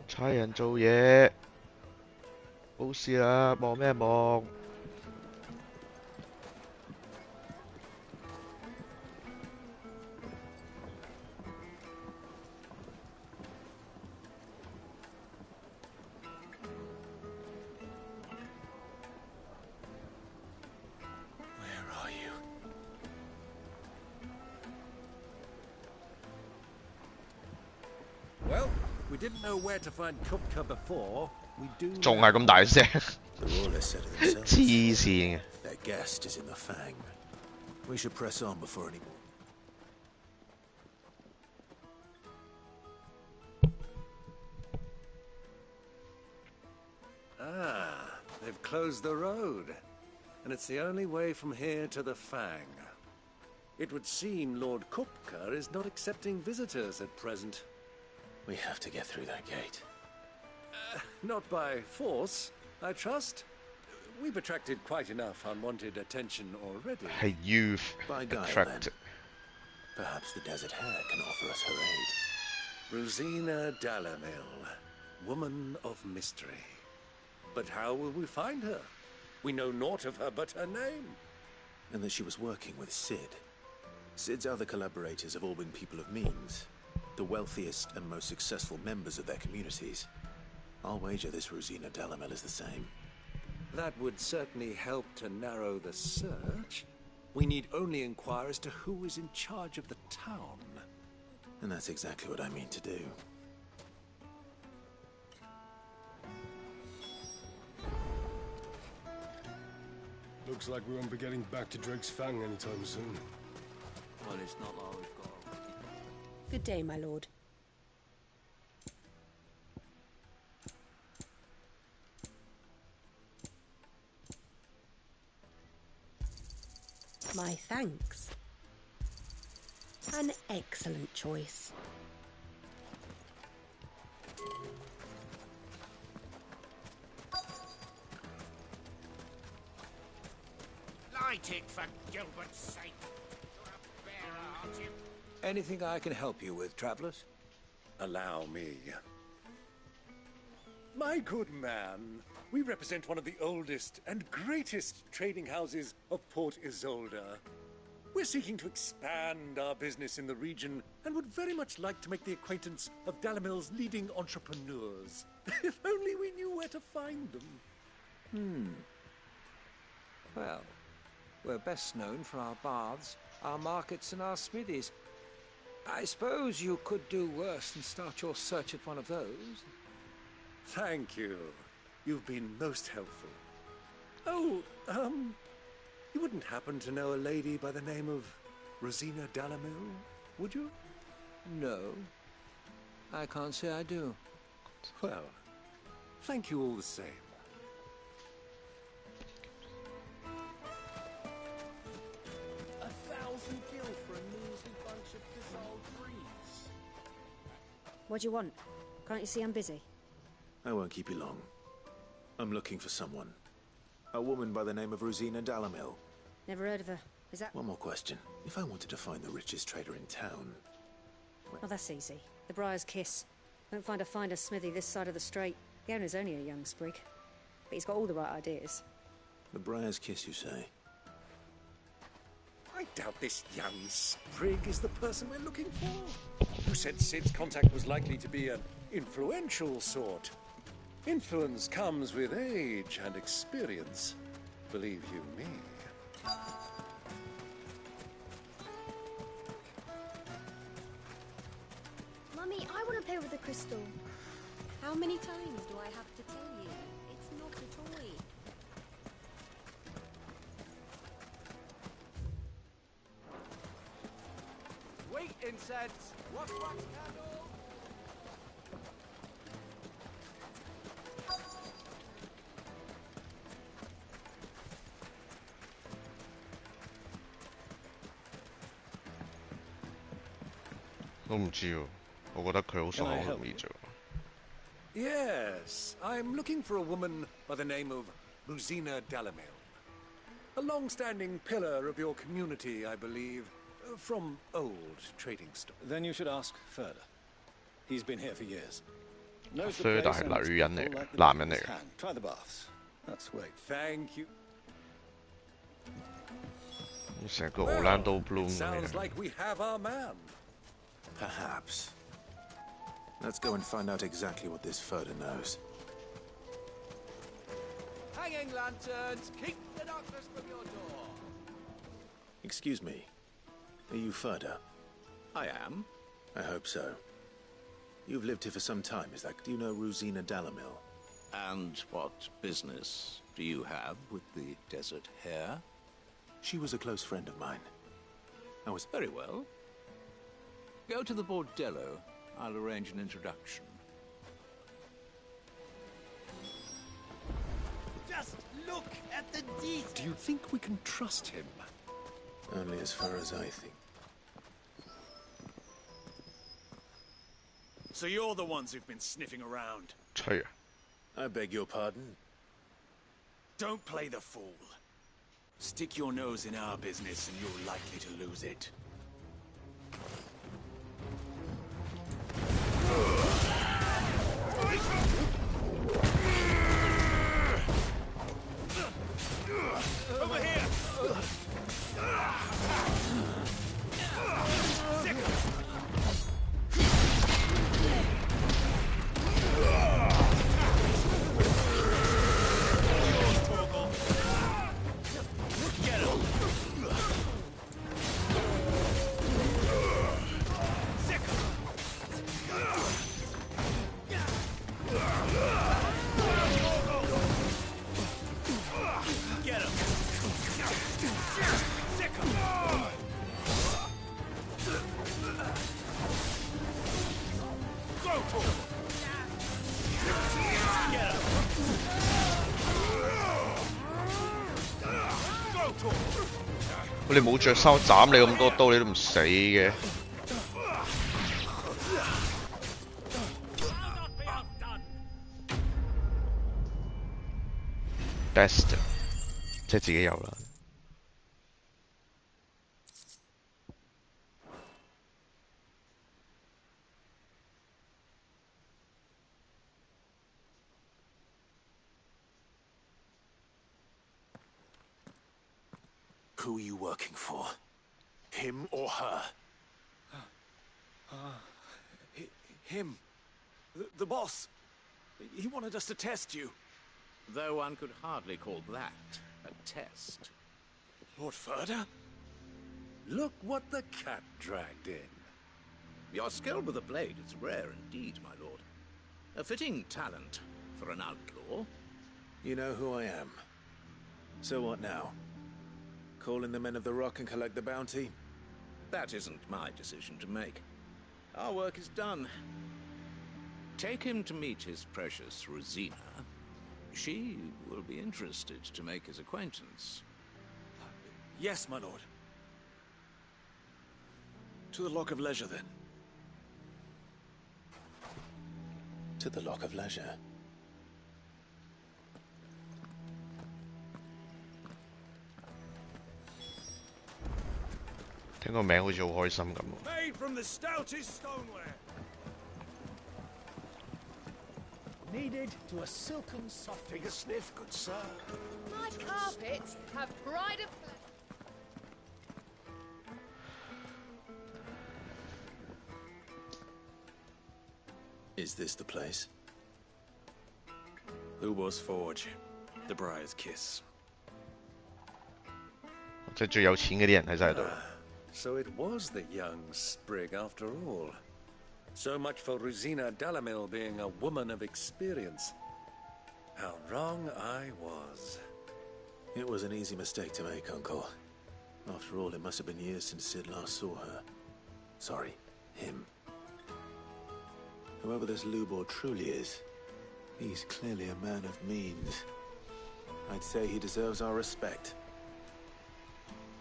差人做嘢，冇事啦，望咩望？ Well, we didn't know where to find Kupka before. We do. 仲係咁大聲， The Rawlers said it themselves. 黐線嘅。 Their guest is in the Fang. We should press on before any. Ah, they've closed the road. And it's the only way from here to the Fang. It would seem Lord Kupka is not accepting visitors at present. We have to get through that gate. Not by force, I trust. We've attracted quite enough unwanted attention already. Hey, you've attracted. Perhaps the Desert Hare can offer us her aid. Rosina Dalamil, woman of mystery. But how will we find her? We know naught of her but her name. And that she was working with Sid. Sid's other collaborators have all been people of means. The wealthiest and most successful members of their communities. I'll wager this Rosina Dalamel is the same. That would certainly help to narrow the search. We need only inquire as to who is in charge of the town. And that's exactly what I mean to do. Looks like we won't be getting back to Drake's Fang anytime soon. Well, it's not all we've got. Good day, my lord. My thanks. An excellent choice. Light it, for Gilbert's sake. You're a bearer, aren't you? Anything I can help you with, travelers? Allow me. My good man, we represent one of the oldest and greatest trading houses of Port Isolde. We're seeking to expand our business in the region and would very much like to make the acquaintance of Dalamil's leading entrepreneurs. If only we knew where to find them. Well, we're best known for our baths, our markets, and our smithies. I suppose you could do worse than start your search at one of those. Thank you. You've been most helpful. Oh, you wouldn't happen to know a lady by the name of Rosina Dalamil, would you? No, I can't say I do. Well, thank you all the same. $1,000 for a measly bunch of dissolved trees. What do you want? Can't you see I'm busy? I won't keep you long. I'm looking for someone. A woman by the name of Rosina Dalamil. Never heard of her. Is that... One more question. If I wanted to find the richest trader in town... Oh, that's easy. The Briar's Kiss. Won't find a finer smithy this side of the strait. The owner's only a young sprig. But he's got all the right ideas. The Briar's Kiss, you say? I doubt this young sprig is the person we're looking for. You said Sid's contact was likely to be an influential sort. Influence comes with age and experience, believe you me. Mummy, I want to play with the crystal. How many times do I have to tell you? It's not a toy. Wait, incense! Wax candle!都唔知喎，我覺得佢好傻，好容易做。 Yes, I'm looking for a woman by the name of Rosina Dalamil. A long-standing pillar of your community, I believe, from old trading stores. Then you should ask Further. He's been here for years. Knows the Further place 係 and 女人嚟 it's 嘅， all like the 男人 back 嚟 of his 嘅。 hand. Try the baths. That's sweet. Thank you. 成個 Orlando Bloom 咁 Sounds 樣。 like we have our man. Perhaps. Let's go and find out exactly what this Further knows. Hanging lanterns, keep the darkness from your door. Excuse me. Are you Further? I am. I hope so. You've lived here for some time, is that... Do you know Rosina Dalamil? And what business do you have with the desert hare? She was a close friend of mine. I was... Very well. Go to the bordello. I'll arrange an introduction. Just look at the details. Do you think we can trust him? Only as far as I think. So you're the ones who've been sniffing around. 吹啊！ I beg your pardon? Don't play the fool. Stick your nose in our business and you're likely to lose it. Over here! Get him! 你冇着衫斬你咁多刀，你都唔死嘅。Best 即係自己有啦。Who are you working for? Him or her? Him. The boss. He wanted us to test you. Though one could hardly call that a test. Lord Ferda? Look what the cat dragged in. Your skill with the blade is rare indeed, my lord. A fitting talent for an outlaw. You know who I am. So what now? Call in the men of the Rock and collect the bounty? That isn't my decision to make. Our work is done. Take him to meet his precious Rosina. She will be interested to make his acquaintance. Yes, my lord. To the Lock of Leisure, then. To the Lock of Leisure. Made from the stoutest stoneware. Needed to a silken soft. Take a sniff, good sir. My carpets have pride of flesh. Is this the place? Ubo's Forge. The Briar's Kiss. 即係最有錢嗰啲人喺晒度。So it was the young sprig after all. So much for Rosina Dalamil being a woman of experience. How wrong I was. It was an easy mistake to make, Uncle. After all, it must have been years since Sid last saw her. Sorry, him. Whoever this Lubor truly is, he's clearly a man of means. I'd say he deserves our respect.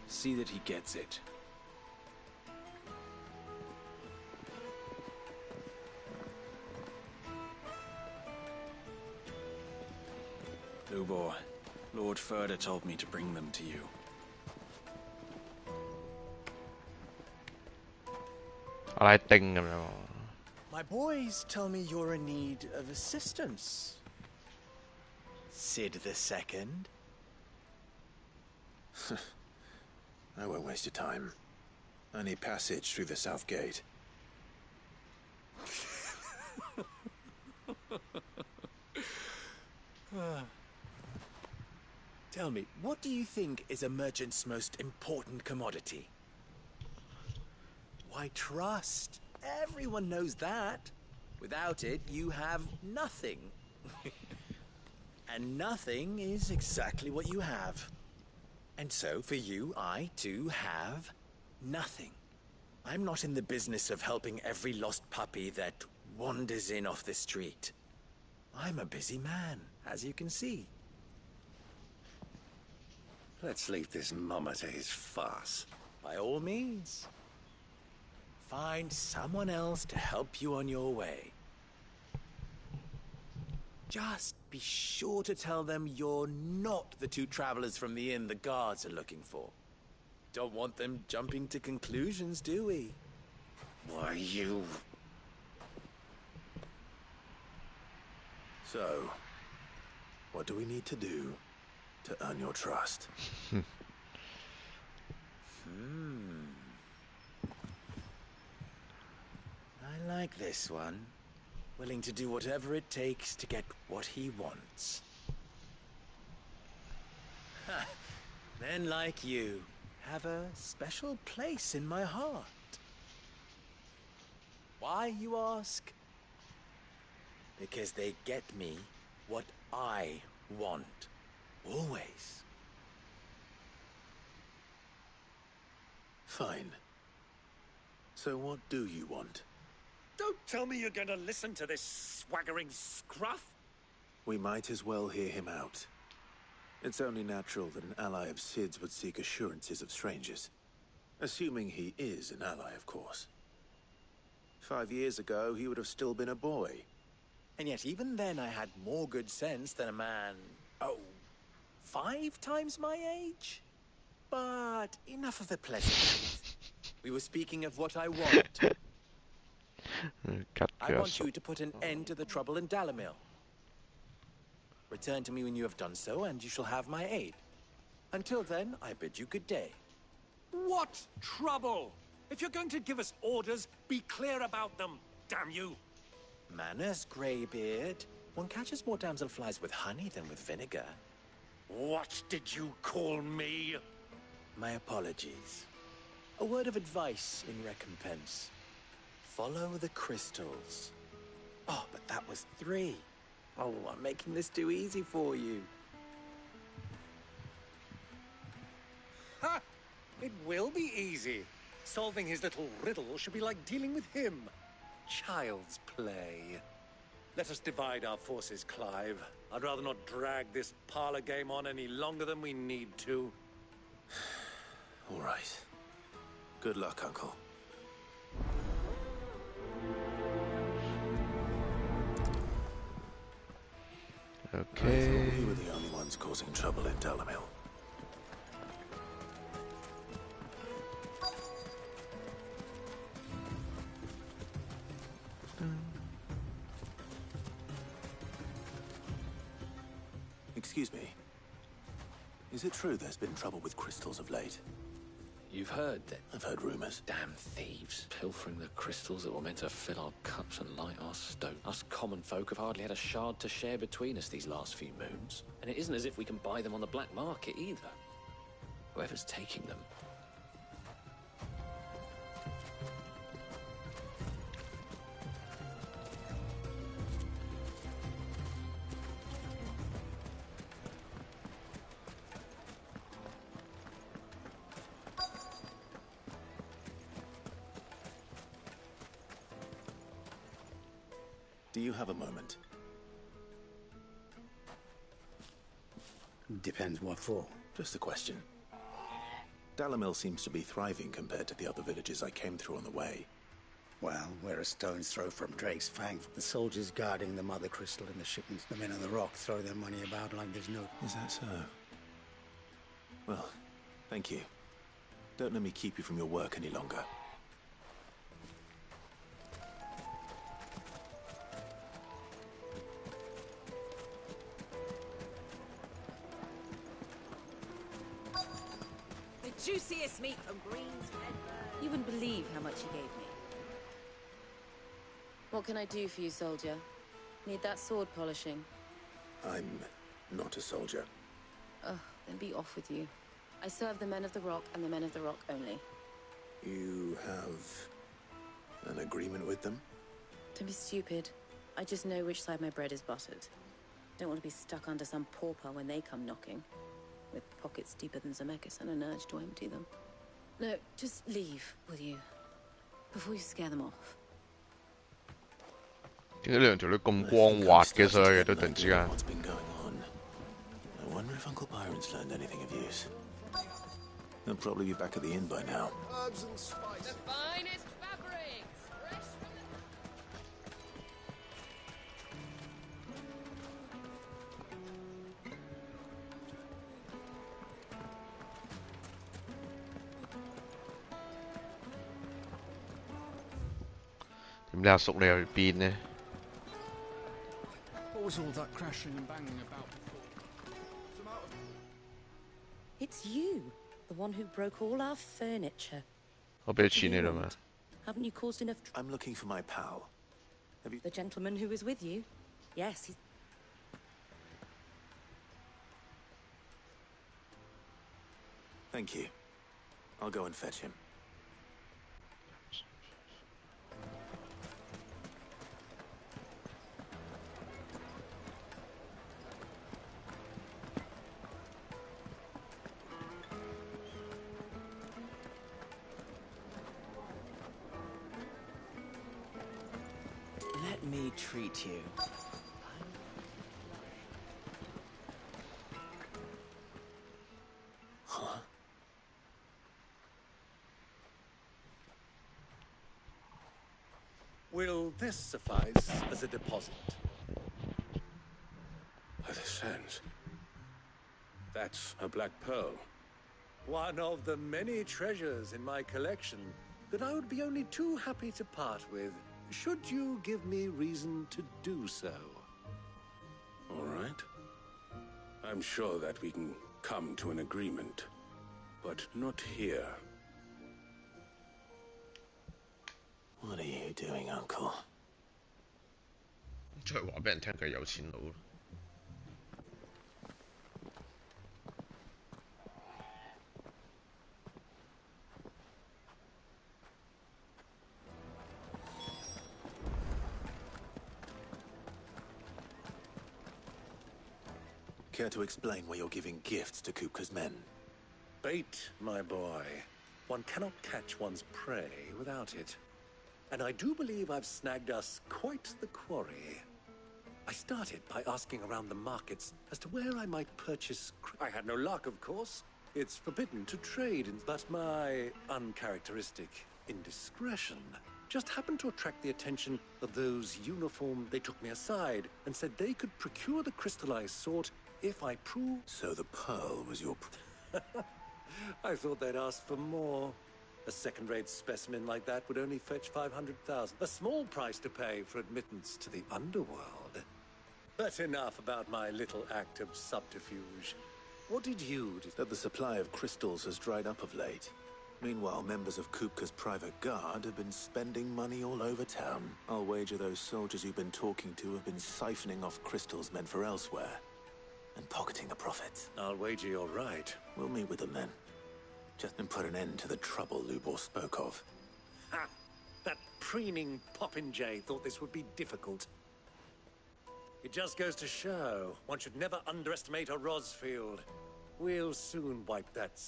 See that he gets it. Lubor, Lord Ferda told me to bring them to you. My boys tell me you're in need of assistance. Sid the Second. I won't waste your time. I need passage through the south gate. Tell me, what do you think is a merchant's most important commodity? Why, trust. Everyone knows that. Without it, you have nothing. And nothing is exactly what you have. And so, for you, I, too, have nothing. I'm not in the business of helping every lost puppy that wanders in off the street. I'm a busy man, as you can see. Let's leave this mummer to his farce. By all means. Find someone else to help you on your way. Just be sure to tell them you're not the two travelers from the inn the guards are looking for. Don't want them jumping to conclusions, do we? Why, you... So, what do we need to do to earn your trust? I like this one. Willing to do whatever it takes to get what he wants. Men like you have a special place in my heart. Why, you ask? Because they get me what I want. Always. Fine. So what do you want? Don't tell me you're going to listen to this swaggering scruff. We might as well hear him out. It's only natural that an ally of Sid's would seek assurances of strangers. Assuming he is an ally, of course. 5 years ago, he would have still been a boy. And yet even then I had more good sense than a man, 5 times my age? But enough of the pleasantries. We were speaking of what I want. I want you to put an end to the trouble in Dalamil. Return to me when you have done so, and you shall have my aid. Until then, I bid you good day. What trouble? If you're going to give us orders, be clear about them, damn you! Manners, Greybeard. One catches more damselflies with honey than with vinegar. What did you call me? My apologies. A word of advice in recompense. Follow the crystals. Oh, but that was 3. Oh, I'm making this too easy for you. Ha! It will be easy. Solving his little riddle should be like dealing with him. Child's play. Let us divide our forces, Clive. I'd rather not drag this parlor game on any longer than we need to. All right. Good luck, Uncle. Okay. I thought we were the only ones causing trouble in Dalamil. Excuse me. Is it true there's been trouble with crystals of late? You've heard that? I've heard rumors. Damn thieves. Pilfering the crystals that were meant to fill our cups and light our stone. Us common folk have hardly had a shard to share between us these last few moons. And it isn't as if we can buy them on the black market either. Whoever's taking them. Do you have a moment? Depends what for. Just a question. Dalamil seems to be thriving compared to the other villages I came through on the way. Well, we're a stone's throw from Drake's Fang. The soldiers guarding the mother crystal and the shipments. The men on the rock throw their money about like there's no... Is that so? Well, thank you. Don't let me keep you from your work any longer. Juiciest meat from Green's Redbird. You wouldn't believe how much he gave me. What can I do for you, soldier? Need that sword polishing? I'm not a soldier. Oh, then be off with you. I serve the men of the rock and the men of the rock only. You have an agreement with them? Don't be stupid. I just know which side my bread is buttered. Don't want to be stuck under some pauper when they come knocking. With pockets deeper than Zemeckis and an urge to empty them. No, just leave, will you? Before you scare them off. 點解呢兩條女咁光滑嘅？所有嘢都突然之間。What's been going on? I wonder if Uncle Byron's learned anything of use. He'll probably be back at the inn by now. Herbs and spices. The finest fabrics, fresh from the...點解阿叔你又去邊呢？ What was all that crashing and banging about before? It's you, the one who broke all our furniture. 我俾咗錢你啦嘛。 Haven't you caused enough trouble? I'm looking for my pal. Have you... The gentleman who was with you? Yes, he's... Thank you. I'll go and fetch him. Let me treat you. Will this suffice as a deposit? By the sands. That's a black pearl. One of the many treasures in my collection that I would be only too happy to part with, should you give me reason to do so. All right. I'm sure that we can come to an agreement, but not here. What are you doing, Uncle? 再話俾人聽佢係有錢佬咯。Care to explain why you're giving gifts to Kupka's men? Bait, my boy. One cannot catch one's prey without it. And I do believe I've snagged us quite the quarry. I started by asking around the markets as to where I might purchase. I had no luck, of course. It's forbidden to trade in, but my uncharacteristic indiscretion just happened to attract the attention of those uniformed. They took me aside and said they could procure the crystallized sort if I proved. So the pearl was your... I thought they'd ask for more. A second-rate specimen like that would only fetch 500,000. A small price to pay for admittance to the underworld. But enough about my little act of subterfuge. What did you do? That the supply of crystals has dried up of late. Meanwhile, members of Kupka's private guard have been spending money all over town. I'll wager those soldiers you've been talking to have been siphoning off crystals meant for elsewhere. And pocketing the profits. I'll wager you're right. We'll meet with them then. Just and put an end to the trouble Lubor spoke of. Ha! That preening popinjay thought this would be difficult. It just goes to show one should never underestimate a Rosfield. We'll soon wipe that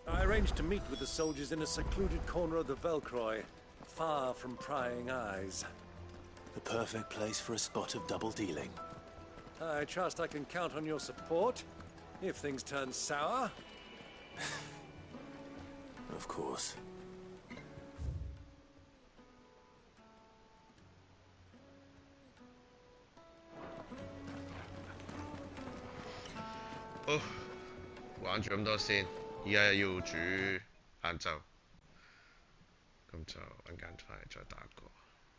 I arranged to meet with the soldiers in a secluded corner of the Velcroy, far from prying eyes. The perfect place for a spot of double dealing. I trust I can count on your support, if things turn sour. Of course.好，玩住咁多先，而家要煮晏晝，咁就揾間翻嚟再打過。